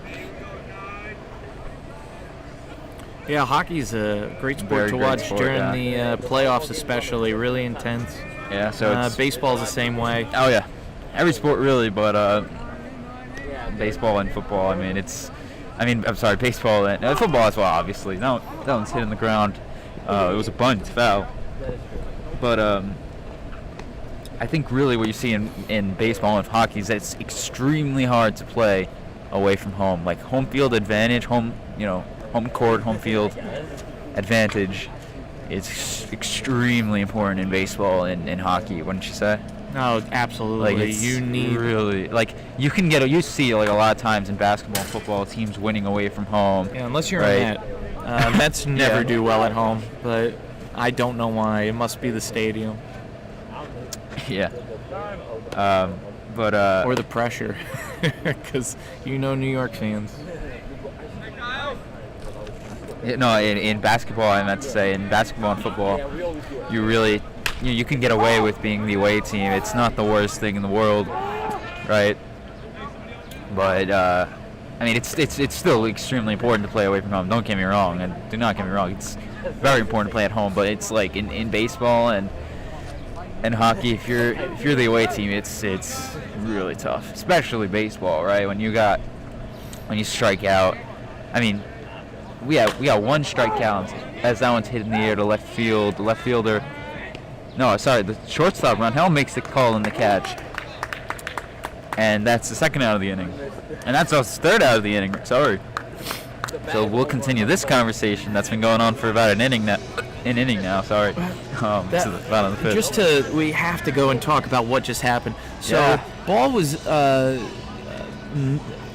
S2: Yeah, hockey's a great sport to watch during the playoffs, especially. Really intense.
S1: Yeah, so
S2: baseball's the same way.
S1: Oh yeah, every sport really, but baseball and football. Baseball and football as well. Obviously, that one's hitting the ground. It was a bunt foul, but I think really what you see in baseball and hockey is that it's extremely hard to play away from home. Like home field advantage, home court, home field advantage is extremely important in baseball and in hockey. Wouldn't you say?
S2: No, absolutely.
S1: You need really you see a lot of times in basketball and football teams winning away from home.
S2: Yeah, unless you're a Met. Mets never do well at home, but I don't know why. It must be the stadium.
S1: Yeah.
S2: Or the pressure, because New York fans.
S1: No, in basketball, I meant to say, in basketball and football, you can get away with being the away team. It's not the worst thing in the world, right? But it's still extremely important to play away from home. Don't get me wrong, and do not get me wrong. It's very important to play at home, but it's like in baseball and hockey, if you're the away team, it's really tough, especially baseball, right? When you strike out. We got one strikeout as that one's hitting the air to left field. The left fielder. No, sorry, the shortstop, Ronhell, makes the call in the catch. And that's the second out of the inning. And that's the third out of the inning, sorry. So we'll continue this conversation that's been going on for about an inning now, sorry.
S2: We have to go and talk about what just happened. So, ball was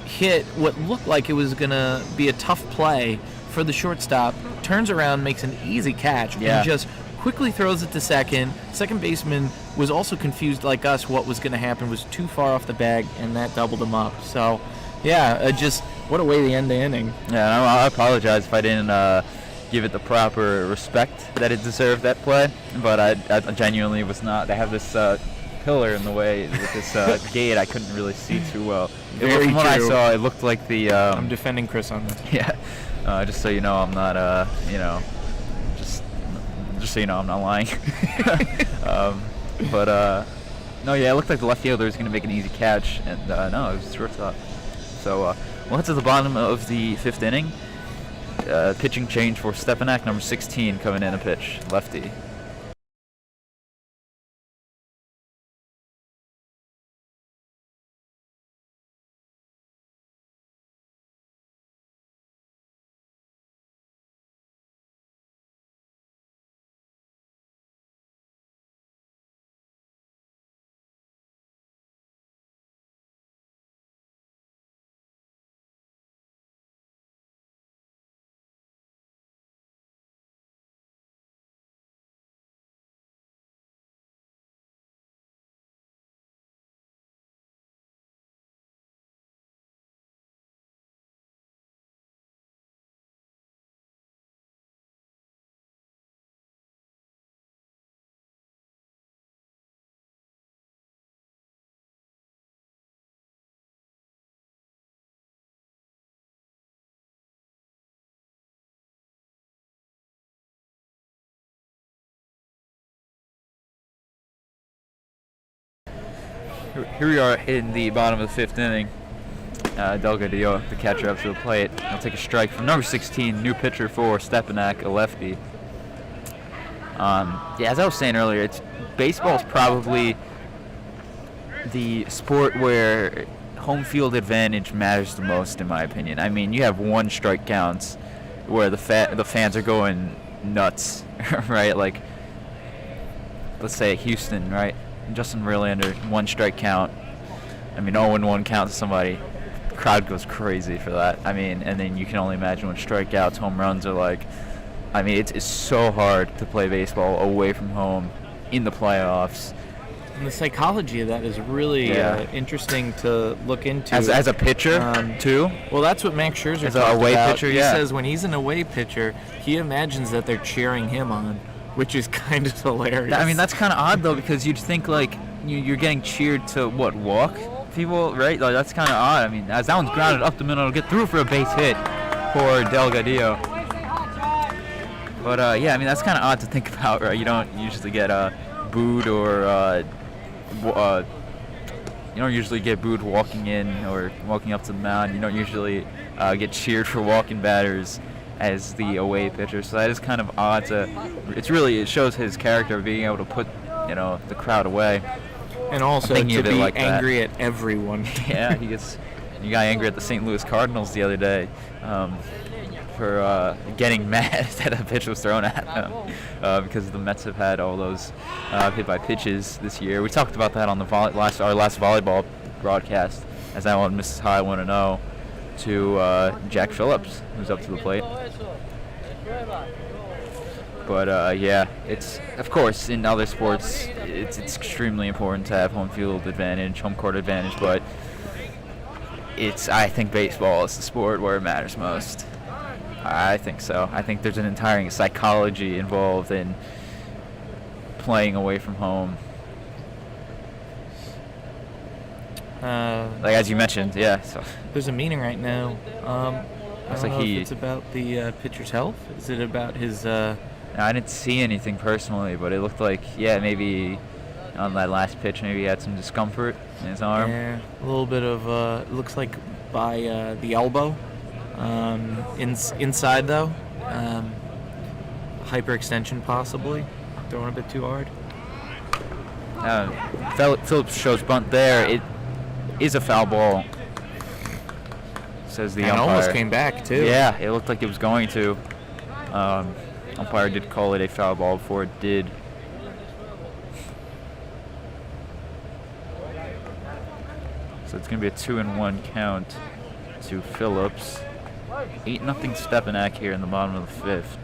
S2: hit what looked like it was going to be a tough play for the shortstop, turns around, makes an easy catch, and just quickly throws it to second. Second baseman was also confused like us what was going to happen, was too far off the bag, and that doubled him up. So, what a way to end the inning.
S1: Yeah, and I apologize if I didn't give it the proper respect that it deserved, that play, but I genuinely was not. They have this pillar in the way with this gate. I couldn't really see too well. From what I saw, it looked like the...
S2: I'm defending Chris on this.
S1: Yeah. Just so you know, I'm not, just so you know, I'm not lying. It looked like the left fielder was going to make an easy catch, and no, it was shortstop. So we'll head to the bottom of the fifth inning. Pitching change for Stepinac, number 16, coming in a pitch, lefty. Here we are in the bottom of the 5th inning. Delgadillo, the catcher, up to the plate. He'll take a strike from number 16, new pitcher for Stepinac, a lefty. As I was saying earlier, baseball is probably the sport where home field advantage matters the most, in my opinion. I mean, you have 1 strike counts where the fans are going nuts, right? Like, let's say Houston, right? Justin Verlander, 1 strike count. I mean, 0-1 count to somebody. The crowd goes crazy for that. I mean, and then you can only imagine what strikeouts, home runs are like. I mean, it's so hard to play baseball away from home in the playoffs.
S2: And the psychology of that is really interesting to look into.
S1: As a pitcher, too?
S2: Well, that's what Max Scherzer
S1: as an away
S2: about.
S1: Pitcher,
S2: he says when he's an away pitcher, he imagines that they're cheering him on, which is kind of hilarious.
S1: I mean, that's kind of odd, though, because you'd think, like, you're getting cheered to, walk people, right? Like, that's kind of odd. I mean, as that one's grounded up the middle, it'll get through for a base hit for Delgadillo. But, I mean, that's kind of odd to think about, right? You don't usually get booed or, you don't usually get booed walking in or walking up to the mound. You don't usually get cheered for walking batters as the away pitcher. So that is kind of odd it shows his character of being able to put, the crowd away.
S2: And also to be
S1: like
S2: angry at everyone.
S1: Yeah, he got angry at the St. Louis Cardinals the other day. For getting mad that a pitch was thrown at them because the Mets have had all those hit by pitches this year. We talked about that on the our last volleyball broadcast, as I want Mrs. High 1-0 to Jack Phillips, who's up to the plate. But it's of course in other sports it's extremely important to have home field advantage, home court advantage, but I think baseball is the sport where it matters most. I think so. I think there's an entire psychology involved in playing away from home. Like as you mentioned, So
S2: there's a meeting right now. I don't know if it's about the pitcher's health. Is it about his?
S1: I didn't see anything personally, but it looked like maybe on that last pitch, maybe he had some discomfort in his arm.
S2: Yeah, a little bit of. It looks like by the elbow. Inside though, hyperextension possibly, throwing a bit too hard.
S1: Phillips shows bunt there. It is a foul ball, says the umpire.
S2: And almost came back too.
S1: Yeah, it looked like it was going to. Umpire did call it a foul ball before it did. So it's going to be a 2-1 count to Phillips. 8-0 Stepinac here in the bottom of the 5th.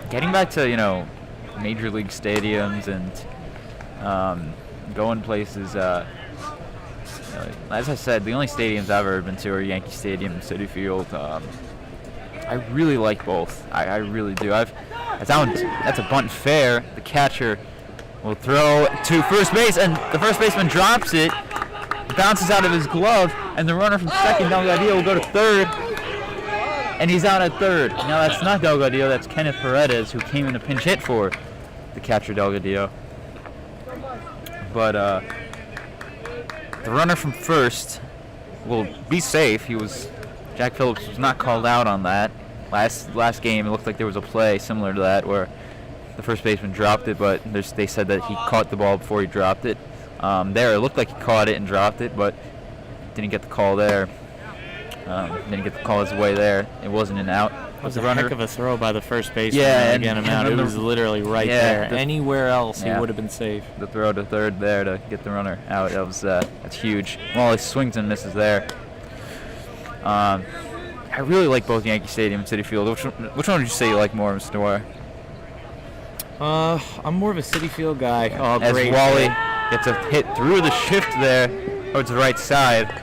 S1: Getting back to, major league stadiums and going places, as I said, the only stadiums I've ever been to are Yankee Stadium and Citi Field. I really like both. I really do. That's a bunt fair. The catcher will throw to first base, and the first baseman drops it. Bounces out of his glove, and the runner from second, Delgadillo, will go to third, and he's out at third. Now that's not Delgadillo, that's Kenneth Paredes, who came in a pinch hit for the catcher Delgadillo. But the runner from first will be safe. Jack Phillips was not called out on that. Last game, it looked like there was a play similar to that where the first baseman dropped it, but they said that he caught the ball before he dropped it. It looked like he caught it and dropped it, but didn't get the call there. Didn't get the call his way there. It wasn't an out.
S2: It was a heck of a throw by the first baseman to get him out. It was literally right there. Anywhere else, he would have been safe.
S1: The throw to third there to get the runner out. That's huge. Well, he swings and misses there. I really like both Yankee Stadium and Citi Field. Which one would you say you like more, Mr. Dwyer?
S2: I'm more of a Citi Field guy. Oh,
S1: as
S2: great.
S1: Wally gets a hit through the shift there towards the right side.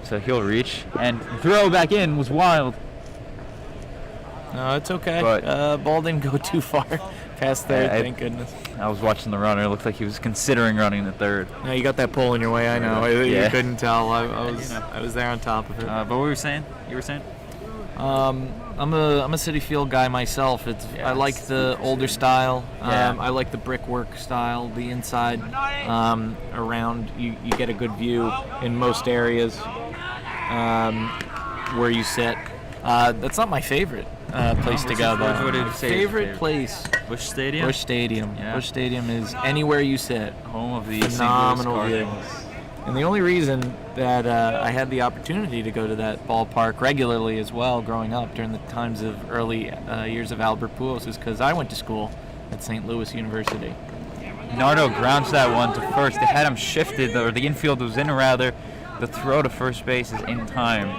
S1: So he'll reach, and throw back in was wild.
S2: No, it's okay.
S1: But,
S2: ball didn't go too far past third, thank goodness.
S1: I was watching the runner. It looked like he was considering running the third.
S2: No, you got that pole in your way, I know. You couldn't tell. I was there on top of it.
S1: But what were you saying? You were saying?
S2: I'm a City Field guy myself. I like the older style.
S1: Yeah.
S2: I like the brickwork style. The inside around you get a good view in most areas where you sit. That's not my favorite place to go though.
S1: What did
S2: My
S1: you say
S2: favorite place.
S1: Busch Stadium?
S2: Busch Stadium.
S1: Yeah.
S2: Busch Stadium is anywhere you sit.
S1: Home of the St. Louis
S2: Phenomenal view.
S1: Cardinals.
S2: And the only reason that I had the opportunity to go to that ballpark regularly as well growing up during the times of early years of Albert Pujols is because I went to school at St. Louis University.
S1: Nardo grounds that one to first. They had him shifted, or the infield was in rather. The throw to first base is in time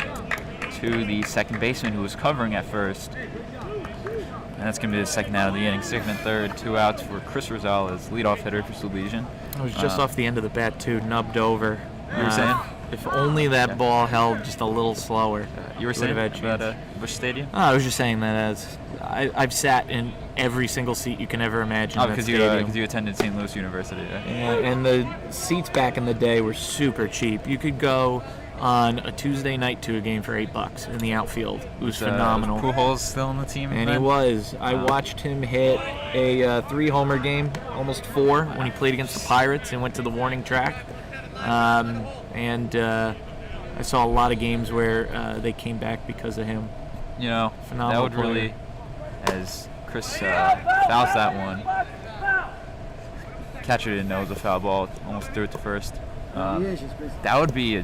S1: to the second baseman who was covering at first. And that's going to be the second out of the inning. Second and third, 2 outs for Chris Rosales, leadoff hitter for Salesian.
S2: It was just off the end of the bat too, nubbed over.
S1: You were saying?
S2: If only that ball held just a little slower.
S1: You were saying
S2: had
S1: about Busch Stadium?
S2: Oh, I was just saying that as I've sat in every single seat you can ever imagine.
S1: Oh,
S2: in that
S1: because
S2: stadium.
S1: you attended St. Louis University, right?
S2: Yeah, and the seats back in the day were super cheap. You could go on a Tuesday night to a game for $8 in the outfield. It was phenomenal.
S1: Was Pujols still on the team?
S2: And
S1: then?
S2: he was. I watched him hit a 3-homer game, almost 4, when he played against the Pirates and went to the warning track. I saw a lot of games where they came back because of him.
S1: You know,
S2: Phenomenal
S1: that would
S2: player.
S1: really, as Chris fouls that one. Catcher didn't know it was a foul ball. Almost threw it to first. That would be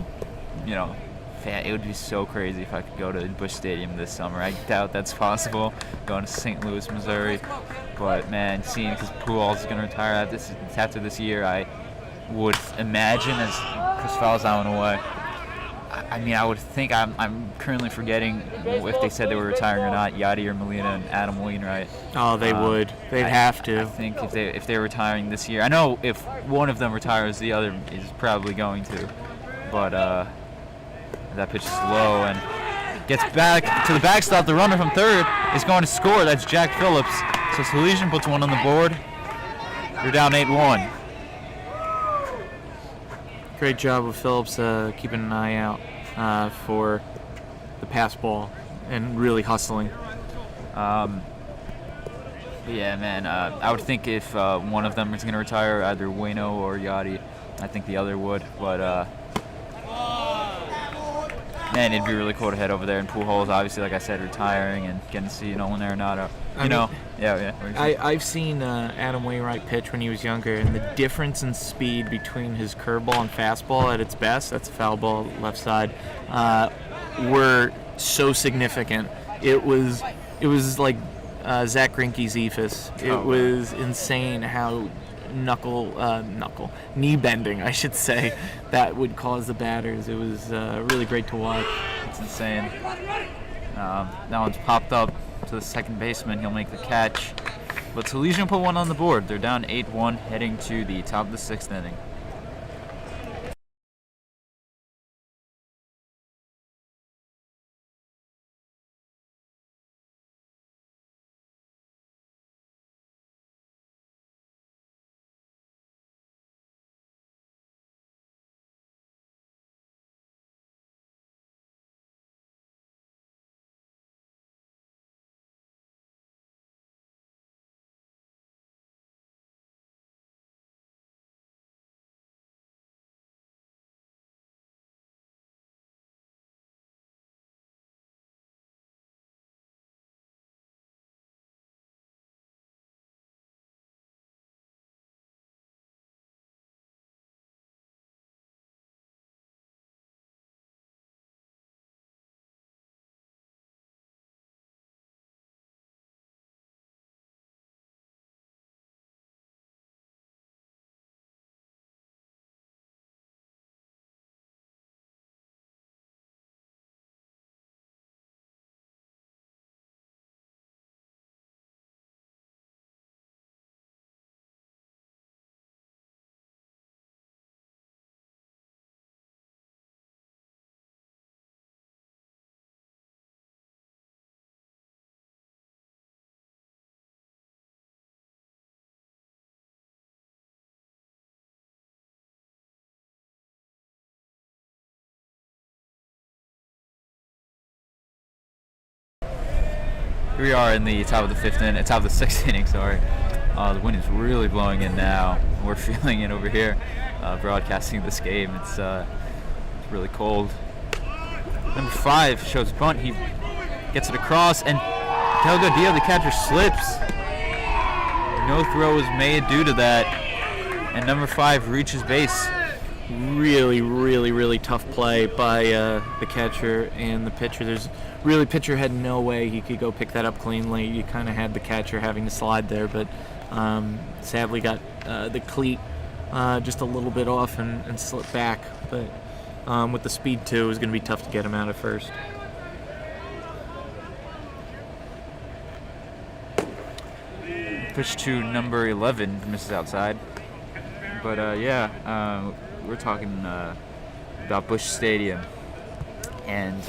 S1: it would be so crazy if I could go to Busch Stadium this summer. I doubt that's possible, going to St. Louis, Missouri. But man, seeing because Pujols is going to retire after this year, I would imagine as Chris fouls that one away. I mean, I would think I'm currently forgetting if they said they were retiring or not. Yachty or Molina and Adam Wainwright.
S2: Oh, they would. They'd have to.
S1: I think if they're retiring this year, I know if one of them retires, the other is probably going to. But that pitch is low and gets back to the backstop. The runner from third is going to score. That's Jack Phillips. So Salesian puts one on the board. You're down 8-1.
S2: Great job with Phillips keeping an eye out for the pass ball and really hustling.
S1: Yeah, man. I would think if one of them is going to retire, either Waino or Yachty, I think the other would. But man, it'd be really cool to head over there. And Pujols, obviously, like I said, retiring and getting to see Nolan Arenado.
S2: I've seen Adam Wainwright pitch when he was younger, and the difference in speed between his curveball and fastball at its best, that's a foul ball left side, were so significant. It was like Zach Greinke's eephus. It was insane how knee bending, I should say, that would cause the batters. It was really great to watch.
S1: It's insane. That one's popped up to the second baseman. He'll make the catch. But Salesian put one on the board. They're down 8-1, heading to the top of the 6th inning. Here we are in the top of the top of the sixth inning. Sorry, the wind is really blowing in now. We're feeling it over here, broadcasting this game. It's really cold. Number 5 shows bunt. He gets it across, and Delgadillo, the catcher, slips. No throw was made due to that, and number 5 reaches base.
S2: Really, really, really tough play by the catcher and the pitcher. Pitcher had no way he could go pick that up cleanly. You kind of had the catcher having to slide there, but sadly got the cleat just a little bit off and slipped back. But with the speed too, it was going to be tough to get him out at first.
S1: Pitch to number 11, misses outside. But we're talking about Busch Stadium, and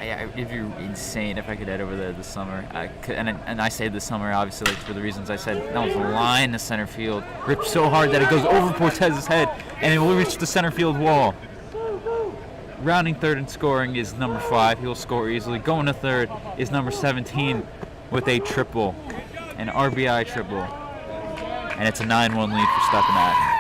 S1: it'd be insane if I could head over there this summer. And I say this summer, obviously, like, for the reasons I said. That was a line to center field, ripped so hard that it goes over Cortez's head, and it will reach the center field wall. Rounding third and scoring is number 5. He'll score easily. Going to third is number 17 with a triple, an RBI triple, and it's a 9-1 lead for Stepinac.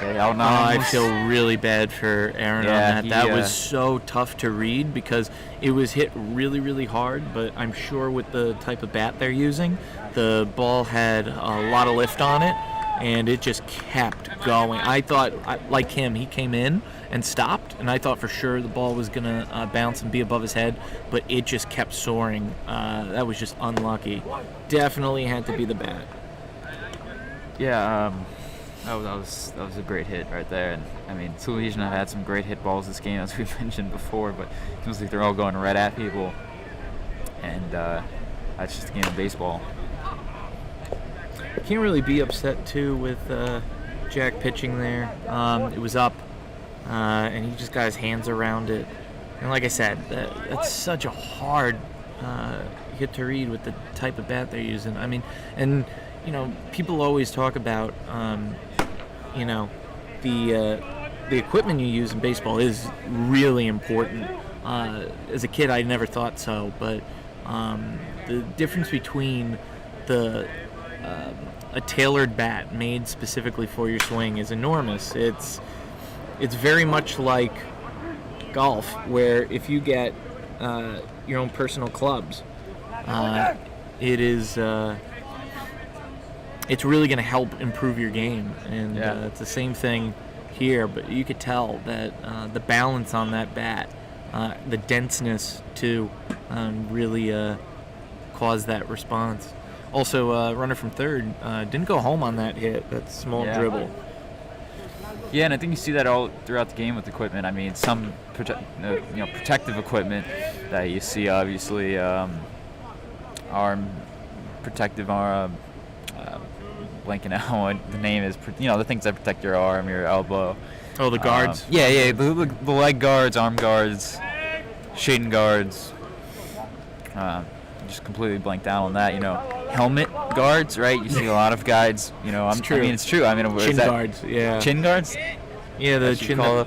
S2: I feel really bad for Aaron on that. That was so tough to read because it was hit really, really hard, but I'm sure with the type of bat they're using, the ball had a lot of lift on it, and it just kept going. I thought, like him, he came in and stopped, and I thought for sure the ball was going to bounce and be above his head, but it just kept soaring. That was just unlucky. Definitely had to be the bat.
S1: Yeah, that was a great hit right there. And I mean, Salesian have had some great hit balls this game, as we've mentioned before, but it feels like they're all going right at people, and that's just a game of baseball.
S2: Can't really be upset too with Jack pitching there. It was up, and he just got his hands around it. And like I said, that's such a hard hit to read with the type of bat they're using. I mean, and you know, people always talk about, the equipment you use in baseball is really important. As a kid, I never thought so, but the difference between a tailored bat made specifically for your swing is enormous. It's very much like golf, where if you get your own personal clubs, it is. It's really going to help improve your game, and it's the same thing here. But you could tell that the balance on that bat, the denseness too, really caused that response. Also, runner from third didn't go home on that hit. That small dribble.
S1: Yeah, and I think you see that all throughout the game with equipment. I mean, some protective equipment that you see, obviously, arm protective arm. Blanking out what the name is. The things that protect your arm, your elbow.
S2: Oh, the guards.
S1: The leg guards, arm guards, shin guards. Just completely blanked out on that. Helmet guards, right? You see a lot of guys. It's true. I mean, it's true. I mean,
S2: chin guards. Yeah.
S1: Chin guards.
S2: Yeah, the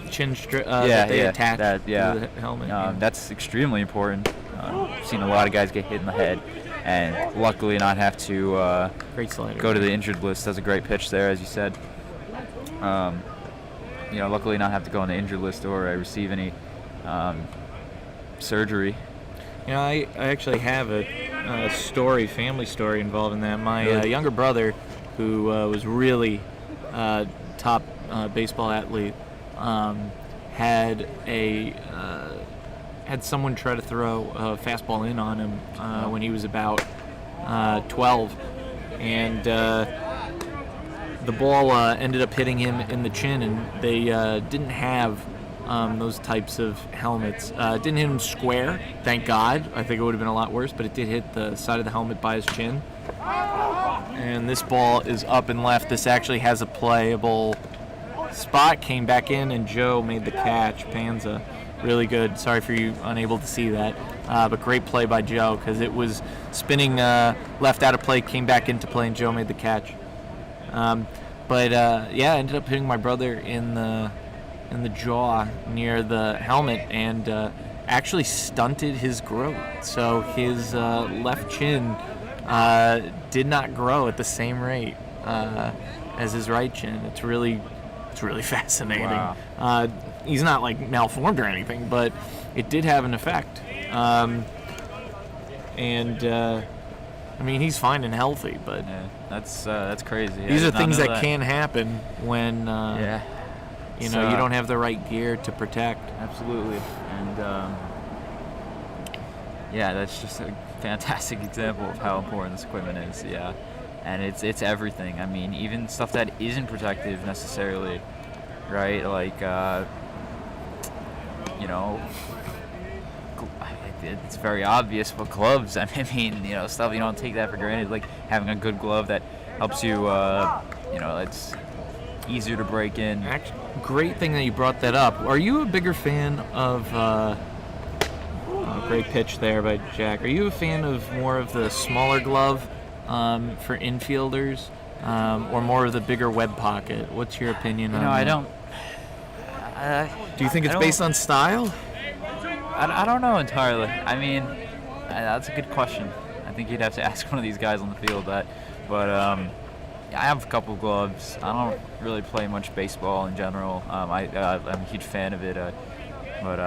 S2: chin strip that they attach to the helmet.
S1: That's extremely important. I've seen a lot of guys get hit in the head, and luckily not have to
S2: great slider.
S1: Go to the injured list. That's a great pitch there, as you said. Luckily not have to go on the injured list or receive any surgery.
S2: I actually have a family story involving that. My younger brother, who was really top baseball athlete, had someone try to throw a fastball in on him when he was about 12, and the ball ended up hitting him in the chin, and they didn't have those types of helmets. It didn't hit him square, thank God. I think it would have been a lot worse, but it did hit the side of the helmet by his chin. And this ball is up and left. This actually has a playable spot, came back in, and Joe made the catch. Panza, really good. Sorry for you unable to see that, but great play by Joe, because it was spinning left out of play, came back into play, and Joe made the catch. Ended up hitting my brother in the jaw near the helmet, and actually stunted his growth. So his left chin did not grow at the same rate as his right chin. It's really fascinating.
S1: Wow.
S2: He's not like malformed or anything, but it did have an effect. I mean, he's fine and healthy, but
S1: Yeah, that's crazy.
S2: these
S1: I
S2: are
S1: did not
S2: things
S1: know
S2: that can happen when
S1: Yeah.
S2: you
S1: So-
S2: don't have the right gear to protect.
S1: Absolutely. And yeah, that's just a fantastic example of how important this equipment is. Yeah, and it's everything. I mean, even stuff that isn't protective necessarily, right? Like you know, it's very obvious, but gloves. I mean, stuff you don't take that for granted. Like having a good glove that helps you. It's easier to break in.
S2: Actually, great thing that you brought that up. Are you a bigger fan of? Great pitch there by Jack. Are you a fan of more of the smaller glove for infielders, or more of the bigger web pocket? What's your opinion on that?
S1: I don't.
S2: Do you think it's
S1: I
S2: based
S1: don't-
S2: on style?
S1: I don't know entirely. I mean, that's a good question. I think you'd have to ask one of these guys on the field that. But I have a couple gloves. I don't really play much baseball in general. I'm a huge fan of it. But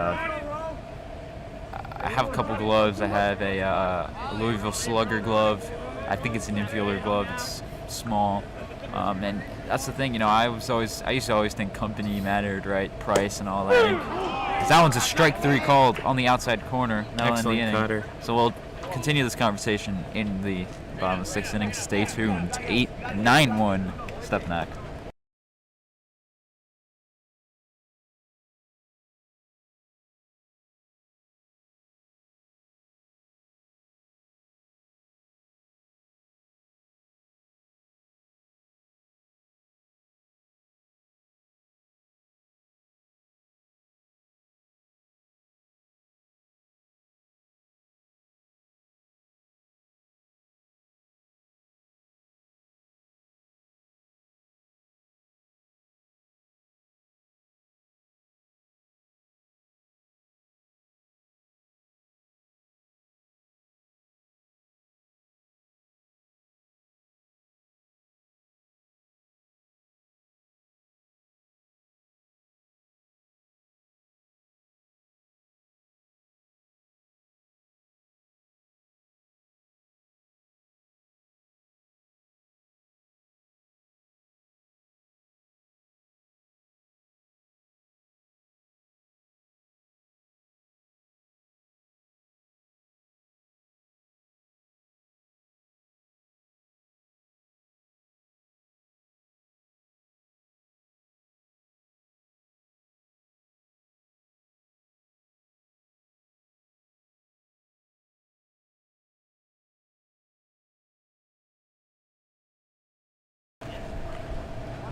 S1: I have a couple gloves. I have a Louisville Slugger glove. I think it's an infielder glove. It's small. And that's the thing, I used to always think company mattered, right? Price and all that. 'Cause that one's a strike 3 called on the outside corner. Now in the
S2: Excellent
S1: inning.
S2: cutter.
S1: So we'll continue this conversation in the bottom of the 6th inning. Stay tuned. 9-1 Stepinac.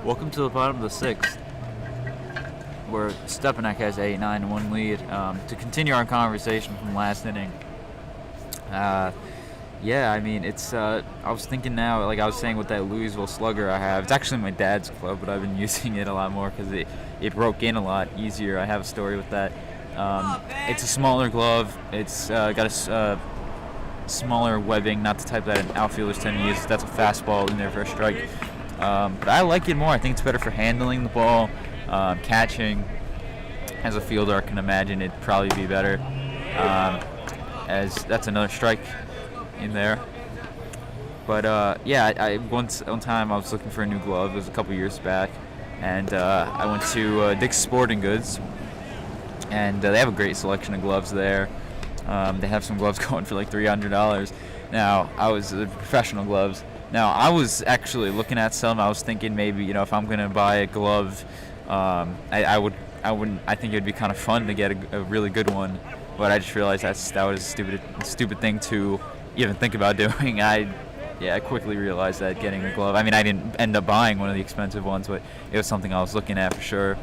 S1: Welcome to the bottom of the 6th, where Stepinac has a 9-1 lead. To continue our conversation from last inning, I mean, it's. I was thinking now, like I was saying with that Louisville Slugger I have, it's actually my dad's club, but I've been using it a lot more because it broke in a lot easier. I have a story with that. It's a smaller glove. It's got a smaller webbing, not the type that outfielders tend to use. That's a fastball in there for a strike. But I like it more. I think it's better for handling the ball, catching. As a fielder, I can imagine it'd probably be better. As that's another strike in there. But one time I was looking for a new glove. It was a couple years back, and I went to Dick's Sporting Goods, and they have a great selection of gloves there. They have some gloves going for like $300. Now, I was professional gloves. Now, I was actually looking at some. I was thinking maybe, if I'm gonna buy a glove, I think it would be kind of fun to get a really good one. But I just realized that was a stupid thing to even think about doing. I quickly realized that getting a glove. I mean, I didn't end up buying one of the expensive ones, but it was something I was looking at for sure.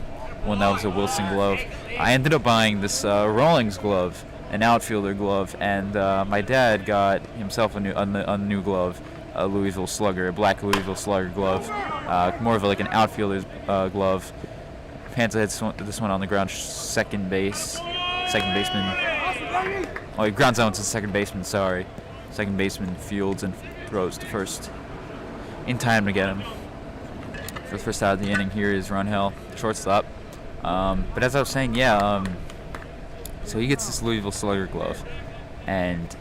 S1: One that was a Wilson glove. I ended up buying this Rawlings glove, an outfielder glove, and my dad got himself a new glove, a Louisville Slugger, a black Louisville Slugger glove, more of like an outfielder's glove. Panther hits this one on the ground, second base, second baseman. Oh, he grounds out to second baseman. Sorry, second baseman fields and throws to first in time to get him. For the first out of the inning, here is Runhill, shortstop. But as I was saying, so he gets this Louisville Slugger glove, and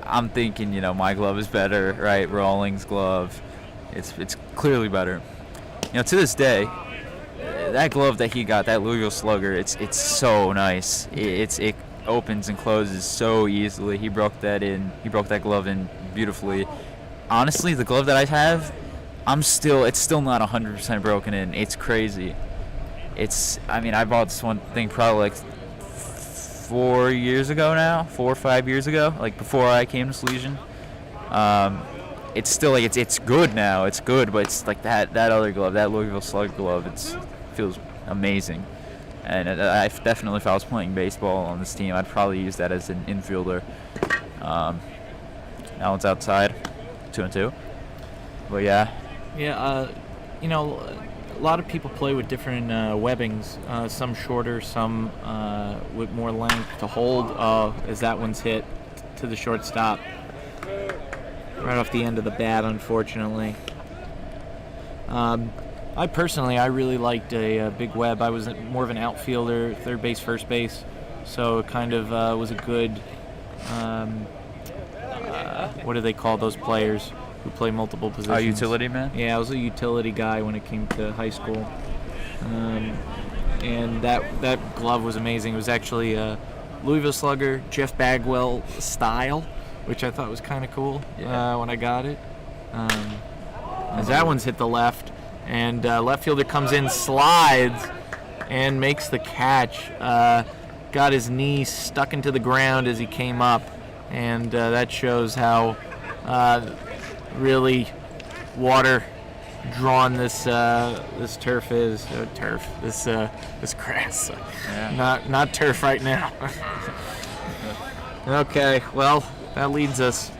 S1: I'm thinking, my glove is better, right? Rawlings' glove, it's clearly better. To this day, that glove that he got, that Louisville Slugger, it's so nice. It opens and closes so easily. He broke that glove in beautifully. Honestly, the glove that I have, it's still not 100% broken in. It's crazy. I bought this one thing probably like 4 or 5 years ago, like before I came to Salesian. It's still like it's good now. It's good, but it's like that other glove, that Louisville Slugger glove. It feels amazing, and I definitely, if I was playing baseball on this team, I'd probably use that as an infielder. Now it's outside, 2-2. But yeah.
S2: Yeah, a lot of people play with different webbings, some shorter, some with more length to hold, as that one's hit to the shortstop. Right off the end of the bat, unfortunately. I really liked a big web. I was more of an outfielder, third base, first base, so it kind of was a good, what do they call those players who play multiple positions?
S1: Utility man?
S2: Yeah, I was a utility guy when it came to high school. And that glove was amazing. It was actually a Louisville Slugger, Jeff Bagwell style, which I thought was kind of cool when I got it. As that one's hit the left, and left fielder comes in, slides, and makes the catch. Got his knee stuck into the ground as he came up, and that shows how really water drawn this turf is. This grass. Not turf right now. Okay, well, that leads us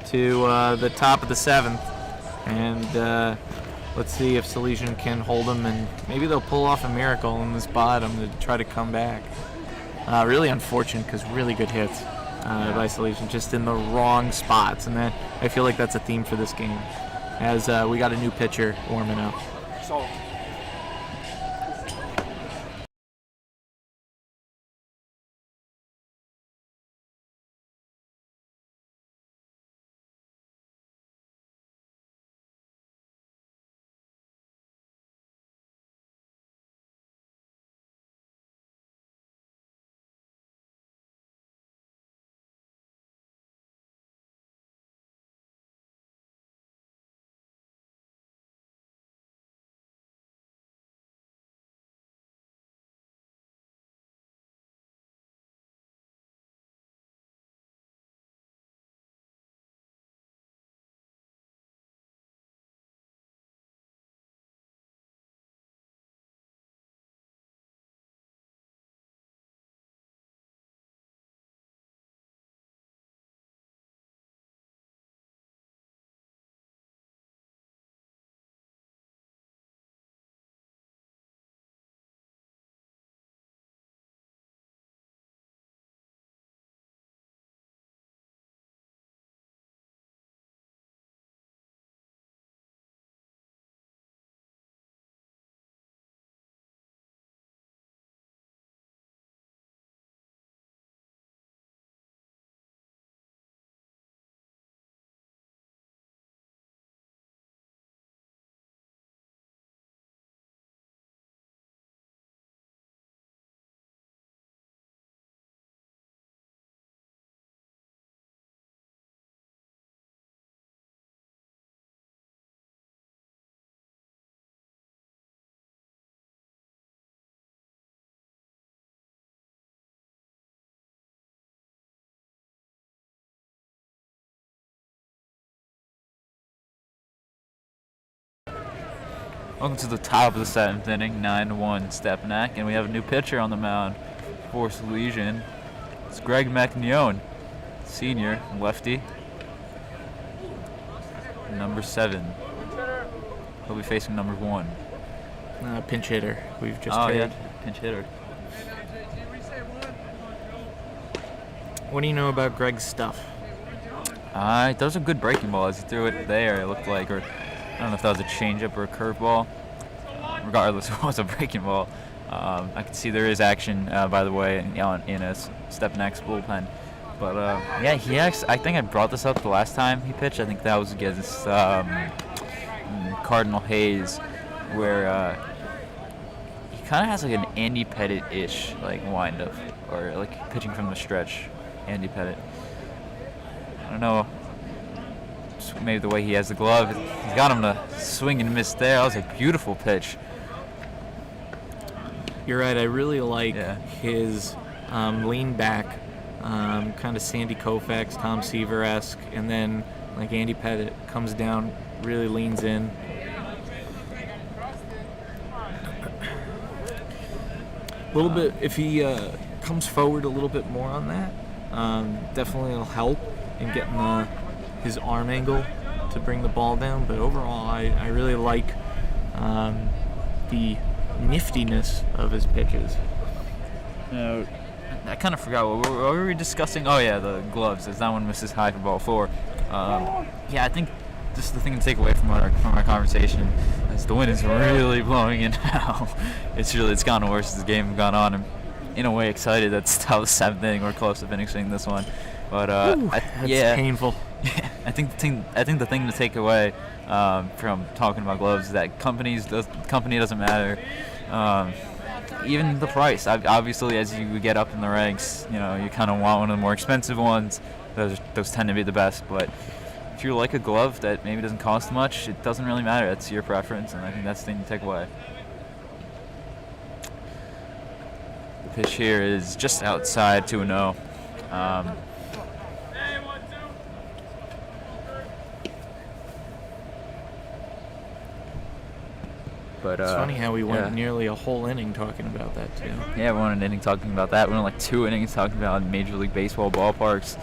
S2: to the top of the 7th, and let's see if Salesian can hold them, and maybe they'll pull off a miracle in this bottom to try to come back. Really unfortunate, because really good hits by Salesian, just in the wrong spots, and I feel like that's a theme for this game, as we got a new pitcher warming up.
S3: So.
S1: Welcome to the top of the 7th inning, 9-1 Stepinac, and we have a new pitcher on the mound for Salesian. It's Greg McNeone, senior, lefty, number 7. He'll be facing number 1.
S2: Pinch hitter. We've just
S1: Oh
S2: heard.
S1: yeah, pinch hitter.
S2: What do you know about Greg's stuff?
S1: That was a good breaking ball as he threw it there. It looked like, or I don't know if that was a changeup or a curveball. Regardless, it was a breaking ball. I can see there is action, by the way, in a Stepinac's bullpen. But yeah, I think I brought this up the last time he pitched. I think that was against Cardinal Hayes, where he kind of has like an Andy Pettit-ish like windup, or like pitching from the stretch. Andy Pettit. I don't know. Maybe the way he has the glove, he got him to swing and miss there. That was a beautiful pitch.
S2: You're right. I really like his lean back, kind of Sandy Koufax, Tom Seaver-esque, and then like Andy Pettit comes down, really leans in. A little bit, if he comes forward a little bit more on that, definitely it'll help in getting his arm angle to bring the ball down. But overall, I really like the niftiness of his pitches.
S1: I kind of forgot what were we discussing. Oh yeah, the gloves. As that one misses high for ball 4. Yeah, I think just the thing to take away from our conversation is the wind is really blowing in now. It's gotten worse as the game has gone on. I'm in a way excited that's how the 7th inning we're close to finishing this one. But
S2: that's painful.
S1: Yeah, I think the thing to take away from talking about gloves is that company doesn't matter. Even the price. Obviously, as you get up in the ranks, you kind of want one of the more expensive ones. Those tend to be the best. But if you like a glove that maybe doesn't cost much, it doesn't really matter. That's your preference, and I think that's the thing to take away. The pitch here is just outside 2-0. But,
S2: it's funny how we went nearly a whole inning talking about that too.
S1: Yeah, we went an inning talking about that. We went like 2 innings talking about Major League Baseball ballparks.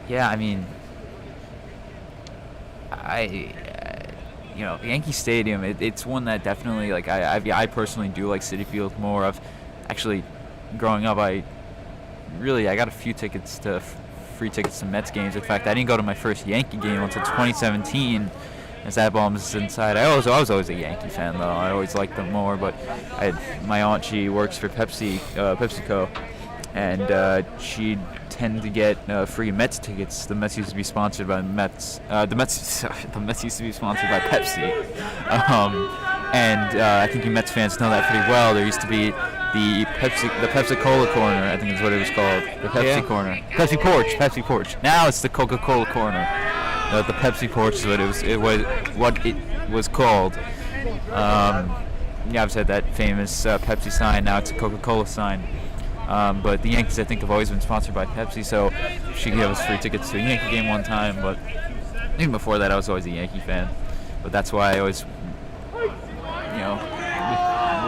S1: Yeah, I mean, Yankee Stadium. It's one that definitely I personally do like Citi Field more. Of actually, growing up, I got a few free tickets to Mets games. In fact, I didn't go to my first Yankee game until 2017. As that bomb is inside. I was always a Yankee fan though. I always liked them more. But my aunt, she works for PepsiCo, and she'd tend to get free Mets tickets. The Mets used to be sponsored by Mets. The Mets used to be sponsored by Pepsi. And I think you Mets fans know that pretty well. There used to be the Pepsi-Cola corner. I think is what it was called. The Pepsi corner. Pepsi porch. Now it's the Coca-Cola corner. The Pepsi porch is what it was called. I've said that famous Pepsi sign. Now it's a Coca-Cola sign. But the Yankees, I think, have always been sponsored by Pepsi, so she gave us free tickets to a Yankee game one time. But even before that, I was always a Yankee fan. But that's why I always,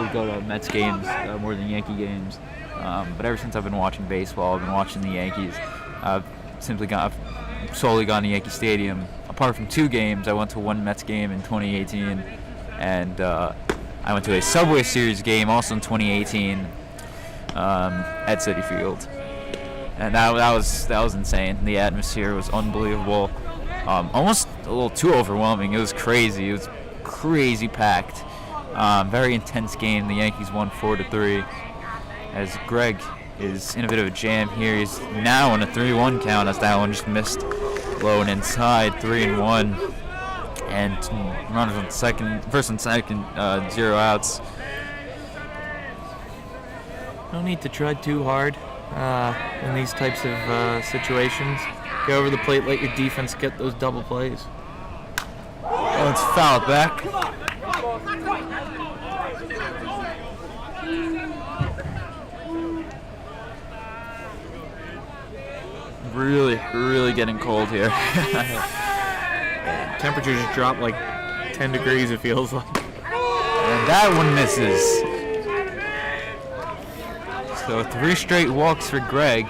S1: would go to Mets games more than Yankee games. But ever since I've been watching baseball, I've been watching the Yankees. I've solely gone to Yankee Stadium. Apart from 2 games, I went to one Mets game in 2018, and I went to a Subway Series game also in 2018 at Citi Field, and that was insane. The atmosphere was unbelievable, almost a little too overwhelming. It was crazy. It was crazy packed. Very intense game. The Yankees won 4-3, as Greg is in a bit of a jam here. He's now on a 3-1 count as that one just missed low and inside, 3-1, and runners on first and second, 0 outs.
S2: No need to try too hard in these types of situations. Go over the plate, let your defense get those double plays.
S1: Oh, it's fouled back. Really getting cold here.
S2: Temperature just dropped like 10 degrees, it feels like.
S1: And that one misses. So 3 straight walks for Greg.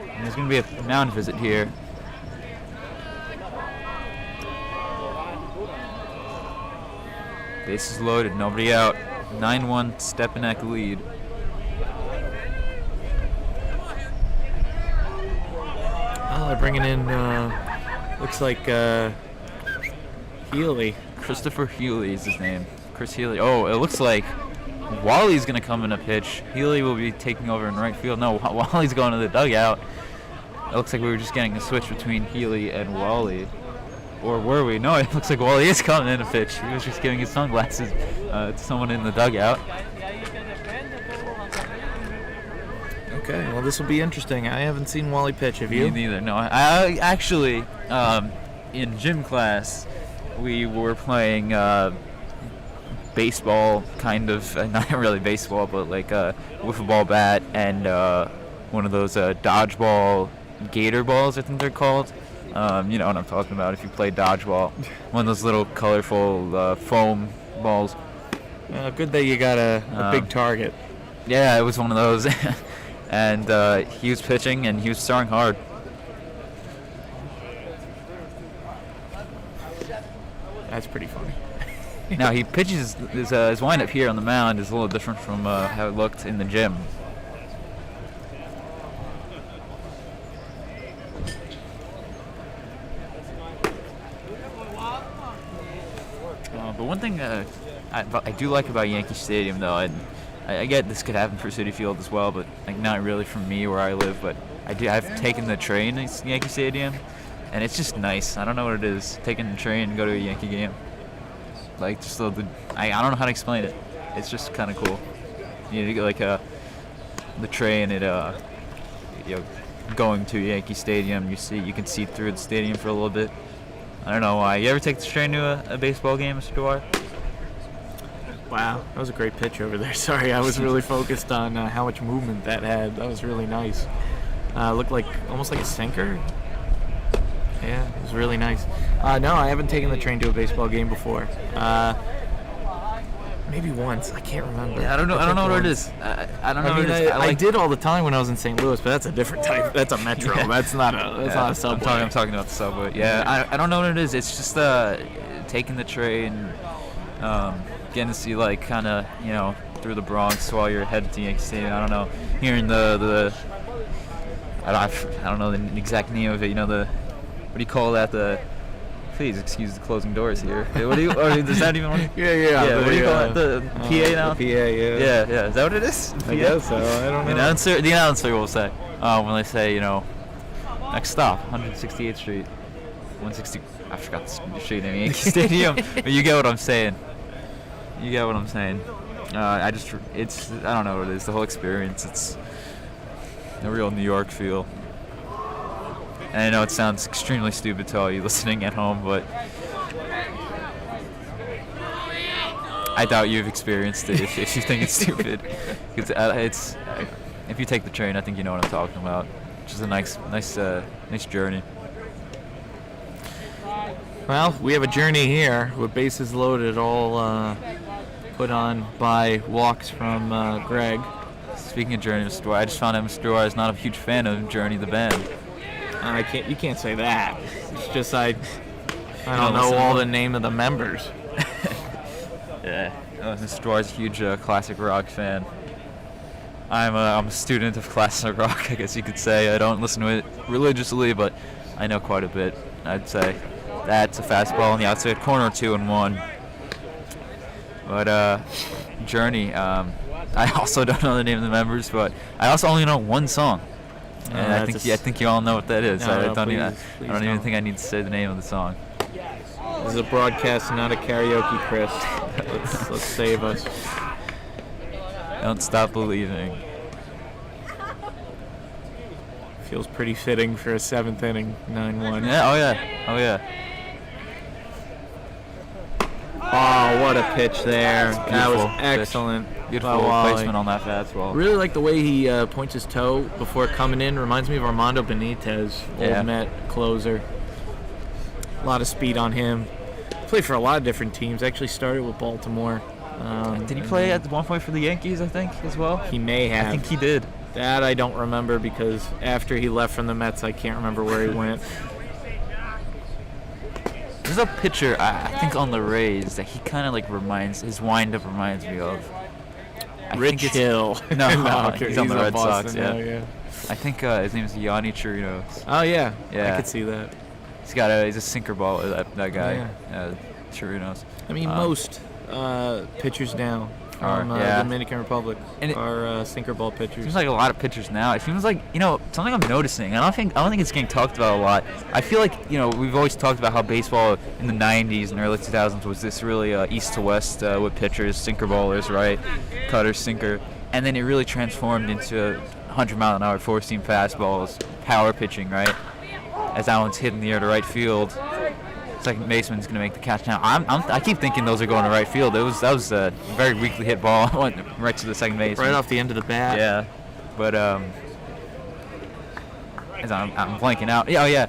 S1: And there's going to be a mound visit here. Bases loaded, nobody out. 9-1 Stepinac lead.
S2: bringing in, looks like Healy.
S1: Christopher Healy is his name. Chris Healy. Oh, it looks like Wally's going to come in a pitch. Healy will be taking over in right field. No, Wally's going to the dugout. It looks like we were just getting a switch between Healy and Wally. Or were we? No, it looks like Wally is coming in a pitch. He was just giving his sunglasses to someone in the dugout.
S2: Okay, well, this will be interesting. I haven't seen Wally pitch. Have you?
S1: Me neither. No, I actually, in gym class, we were playing baseball, kind of. Not really baseball, but like a wiffle ball bat and one of those dodgeball gator balls, I think they're called. You know what I'm talking about if you play dodgeball. One of those little colorful foam balls.
S2: Good that you got a big target.
S1: Yeah, it was one of those. And he was pitching, and he was throwing hard.
S2: That's pretty funny.
S1: Now, he pitches, his windup here on the mound is a little different from how it looked in the gym. But one thing I do like about Yankee Stadium, though, I get this could happen for Citi Field as well, but like not really for me where I live. But I've taken the train to Yankee Stadium, and it's just nice. I don't know what it is, taking the train and go to a Yankee game. Like just I don't know how to explain it. It's just kind of cool. You get like the train going to Yankee Stadium. You can see through the stadium for a little bit. I don't know why. You ever take the train to a baseball game, Mr. Dwyer?
S2: Wow, that was a great pitch over there. Sorry, I was really focused on how much movement that had. That was really nice. Looked like almost like a sinker. Yeah, it was really nice. No, I haven't taken the train to a baseball game before. Maybe once. I can't remember.
S1: Yeah, I don't know what it is. I don't know what it is.
S2: I did all the time when I was in St. Louis, but that's a different type. That's a metro. Yeah. That's not a subway.
S1: I'm talking about the subway. Yeah, I don't know what it is. It's just taking the train, getting to see like kind of through the Bronx while you're headed to Yankee Stadium. I don't know, hearing the I don't know the exact name of it. What do you call that? Please excuse the closing doors here. What do you? Does that even? Yeah. What do you call it? The PA now?
S2: The PA, yeah.
S1: Yeah. Is that what it is?
S2: I guess so. I don't know.
S1: The announcer will say when they say next stop 168th Street, 160. I forgot the street name. Yankee Stadium. But you get what I'm saying. I don't know what it is. The whole experience. It's a real New York feel. And I know it sounds extremely stupid to all you listening at home, but I doubt you've experienced it if you think it's stupid. Because if you take the train, I think you know what I'm talking about. Which is a nice journey.
S2: Well, we have a journey here with bases loaded, all put on by walks from Greg.
S1: Speaking of Journey, Mr. Dwyer, I just found out Mr. Dwyer is not a huge fan of Journey the band.
S2: You can't say that. It's just I don't know all the name of the members.
S1: Yeah, Mr. Dwyer's a huge classic rock fan. I'm a student of classic rock, I guess you could say. I don't listen to it religiously, but I know quite a bit. I'd say that's a fastball on the outside corner, 2-1. But Journey, I also don't know the name of the members, but I also only know one song. And I think you all know what that is. I don't even think I need to say the name of the song.
S2: This is a broadcast, not a karaoke, Chris. Let's save us.
S1: Don't stop believing.
S2: Feels pretty fitting for a 7th inning, 9-1.
S1: Yeah. Oh yeah.
S2: Oh, what a pitch there. That was
S1: Beautiful
S2: excellent.
S1: Beautiful placement on that fastball.
S2: Really like the way he points his toe before coming in. Reminds me of Armando Benitez, old Met closer. A lot of speed on him. Played for a lot of different teams. Actually started with Baltimore.
S1: Did he play at one point for the Yankees, I think, as well?
S2: He may have.
S1: I think he did.
S2: That I don't remember because after he left from the Mets, I can't remember where he went.
S1: There's a pitcher, I think, on the Rays that he kind of his windup reminds me of.
S2: Rich Hill.
S1: No,
S2: okay,
S1: he's on the Red Sox.
S2: Boston now,
S1: Yeah. I think his name is Yanni Chirinos.
S2: Oh yeah.
S1: Yeah.
S2: I could see that.
S1: He's a sinker baller. That guy. Chirinos.
S2: I mean, most pitchers now from the Dominican Republic are sinker ball pitchers.
S1: Seems like a lot of pitchers now. It seems like something I'm noticing. I don't think it's getting talked about a lot. I feel like we've always talked about how baseball in the '90s and early 2000s was this really east to west with pitchers, sinker ballers, right, cutter, sinker, and then it really transformed into 100-mile-an-hour four-seam fastballs, power pitching, right? As that one's hitting the air to right field. Second baseman's gonna make the catch. Now I keep thinking those are going to right field. That was a very weakly hit ball. Went right to the second base.
S2: Right off the end of the bat.
S1: Yeah, but as I'm blanking out. Yeah.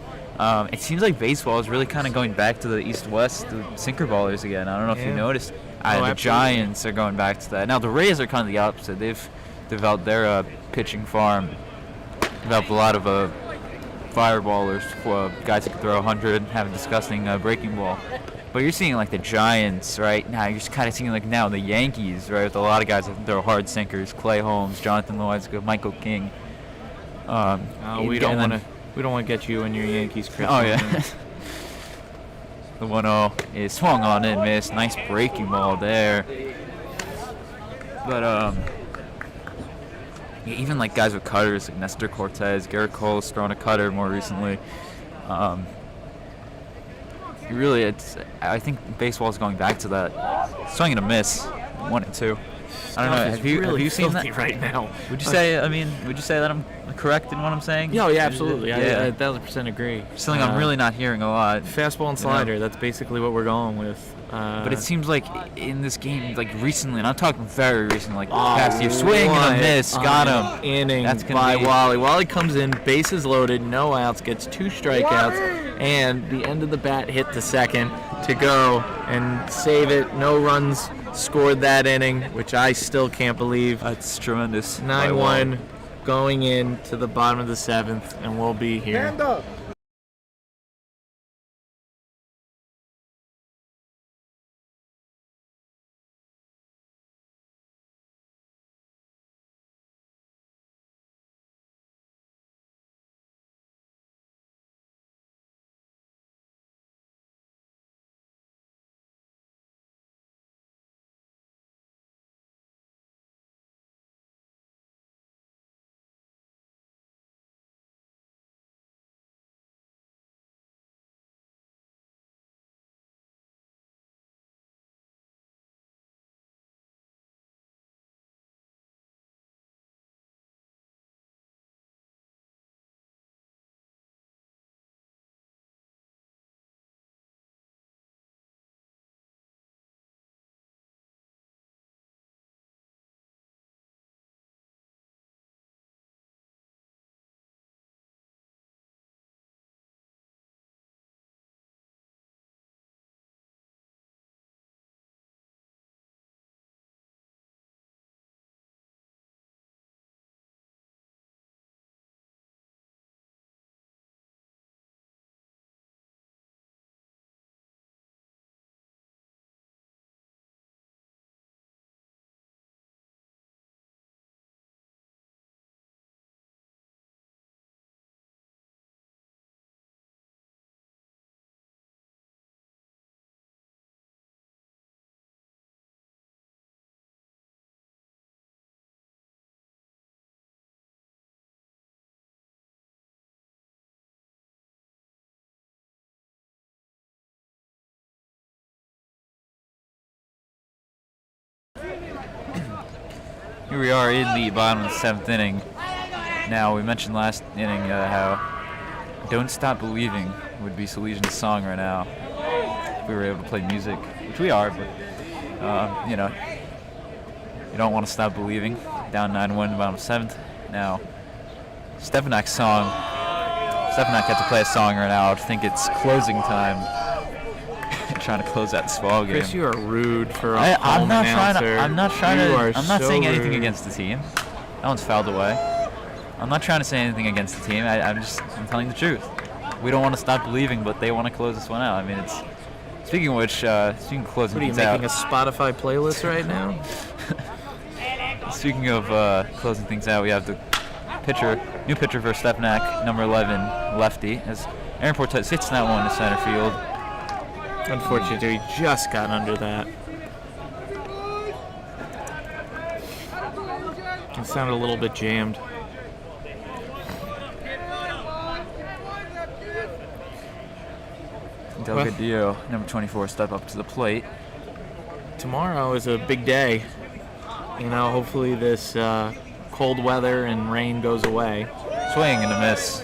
S1: It seems like baseball is really kind of going back to the east-west, the sinker ballers again. I don't know if you noticed. The Giants are going back to that. Now the Rays are kind of the opposite. They've developed their pitching farm. Developed a lot of fireballers, guys who can throw 100, have a disgusting breaking ball. But you're seeing like the Giants right now. You're just kind of seeing like now the Yankees, right, with a lot of guys that can throw hard sinkers. Clay Holmes, Jonathan Loizaga, Michael King.
S2: We don't want to get you and your Yankees, Chris.
S1: Oh yeah. The 1-0 is swung on and missed. Nice breaking ball there. But even like guys with cutters, like Nestor Cortez, Garrett Cole's thrown a cutter more recently. I think baseball is going back to that. Swing and a miss, 1 and 2. I don't know. Have you seen that
S2: right now?
S1: Would you say that I'm correct in what I'm saying?
S2: Yeah, absolutely.
S1: Yeah.
S2: I 1,000% agree.
S1: Something I'm really not hearing a lot.
S2: Fastball and slider. That's basically what we're going with.
S1: But it seems like in this game, like recently, and I'm talking very recently, like past year, swing and a miss, got him.
S2: Inning by Wally. Wally comes in, bases loaded, no outs, gets 2 strikeouts, and the end of the bat hit to second to go and save it. No runs scored that inning, which I still can't believe.
S1: That's tremendous.
S2: 9-1 going into the bottom of the 7th, and we'll be here.
S3: Stand up.
S1: Here we are in the bottom of the 7th inning. Now, we mentioned last inning how Don't Stop Believing would be Salesian's song right now if we were able to play music, which we are, but, you don't want to stop believing. Down 9-1 in the bottom of 7th. Now, Stepinac's song. Stepinac got to play a song right now. I think it's closing time. Trying to close out this ball game.
S2: Chris, you are rude for a home announcer.
S1: I'm not saying anything against the team. That one's fouled away. I'm not trying to say anything against the team. I'm telling the truth. We don't want to stop believing, but they want to close this one out. I mean, it's. Speaking of which, speaking of closing
S2: things out. What are you making a Spotify playlist right now?
S1: Speaking of closing things out, we have the new pitcher for Stepinac, number 11, lefty. As Aaron Portes hits that one to center field.
S2: Unfortunately, he just got under that. It sounded a little bit jammed.
S1: Delgadillo, number 24, step up to the plate.
S2: Tomorrow is a big day. Hopefully this cold weather and rain goes away.
S1: Swing and a miss.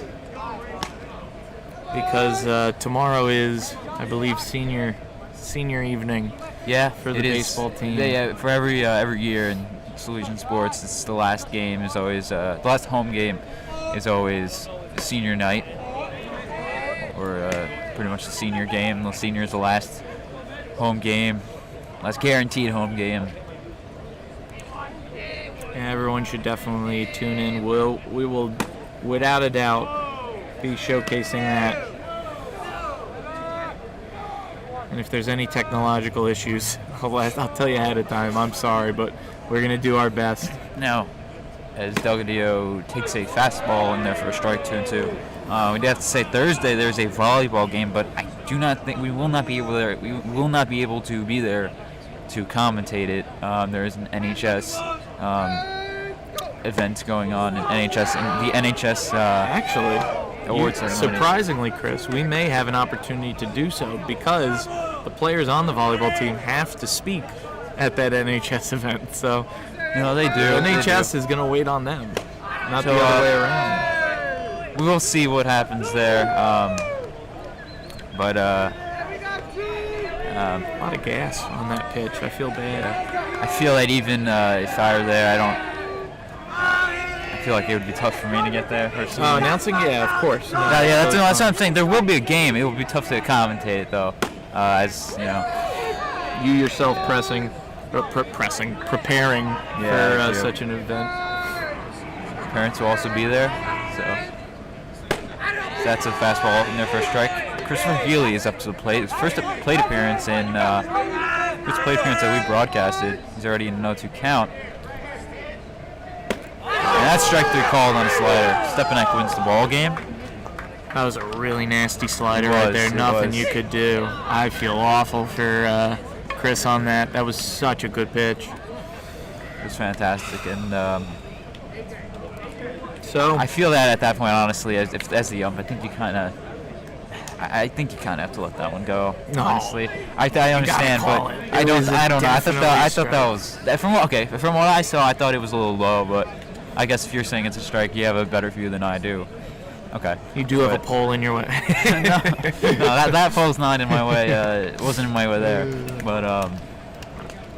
S2: Because tomorrow is, I believe, senior evening.
S1: Yeah,
S2: for the baseball team.
S1: Yeah, for every year in Salesian sports, it's the last game is always the last home game is always senior night, or pretty much the senior game. The senior is the last home game, last guaranteed home game.
S2: Yeah, everyone should definitely tune in. We will, without a doubt, be showcasing that. And if there's any technological issues, I'll tell you ahead of time. I'm sorry, but we're going to do our best.
S1: Now, as Delgadillo takes a fastball in there for a strike, 2-2. We do have to say Thursday there's a volleyball game, but I do not think we will not be able to be there to commentate it. There is an NHS event going on in the NHS
S2: actually.
S1: Awards ceremony.
S2: Surprisingly, Chris, we may have an opportunity to do so because the players on the volleyball team have to speak at that NHS event. So,
S1: they do.
S2: The NHS is going to wait on them, not the other way around.
S1: We will see what happens there. But
S2: a lot of gas on that pitch. I feel bad.
S1: I feel that even if I were there, I feel like it would be tough for me to get there personally.
S2: Oh, announcing? Yeah, of course. No,
S1: that's what I'm saying. There will be a game. It will be tough to commentate it, though. As you know,
S2: you yourself preparing for such an event.
S1: Parents will also be there, so that's a fastball in there for a strike. Christopher Healy is up to the plate. His first plate appearance that we broadcasted. He's already in a 0-2 count. And that's strike 3 called on a slider. Stepinac wins the ball game.
S2: That was a really nasty slider right there. Nothing you could do. I feel awful for Chris on that. That was such a good pitch.
S1: It was fantastic, and
S2: so
S1: I feel that at that point, honestly, as the ump, I think you kind of have to let that one go.
S2: No.
S1: Honestly, I understand, but I don't know. I thought that was from what I saw, I thought it was a little low, but I guess if you're saying it's a strike, you have a better view than I do. Okay.
S2: You do have a pole in your way.
S1: no, that pole's not in my way. It wasn't in my way there, but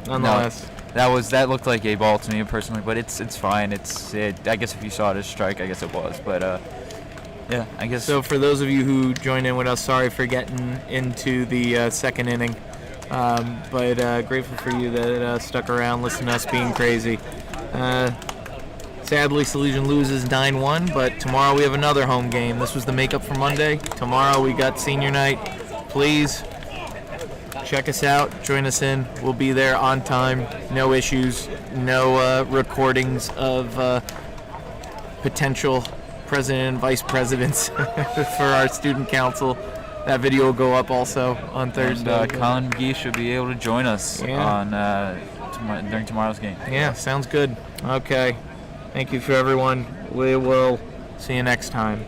S2: nonetheless,
S1: that looked like a ball to me personally, but it's fine. I guess if you saw it as a strike, I guess it was, but yeah, I guess.
S2: So for those of you who joined in with us, sorry for getting into the second inning, but grateful for you that stuck around, listening to us being crazy. Sadly, Salesian loses 9-1, but tomorrow we have another home game. This was the makeup for Monday. Tomorrow we got senior night. Please check us out. Join us in. We'll be there on time. No issues. No recordings of potential president and vice presidents for our student council. That video will go up also on Thursday.
S1: And Colin McGee should be able to join us on during tomorrow's game.
S2: Yeah, sounds good. Okay. Thank you for everyone. We will see you next time.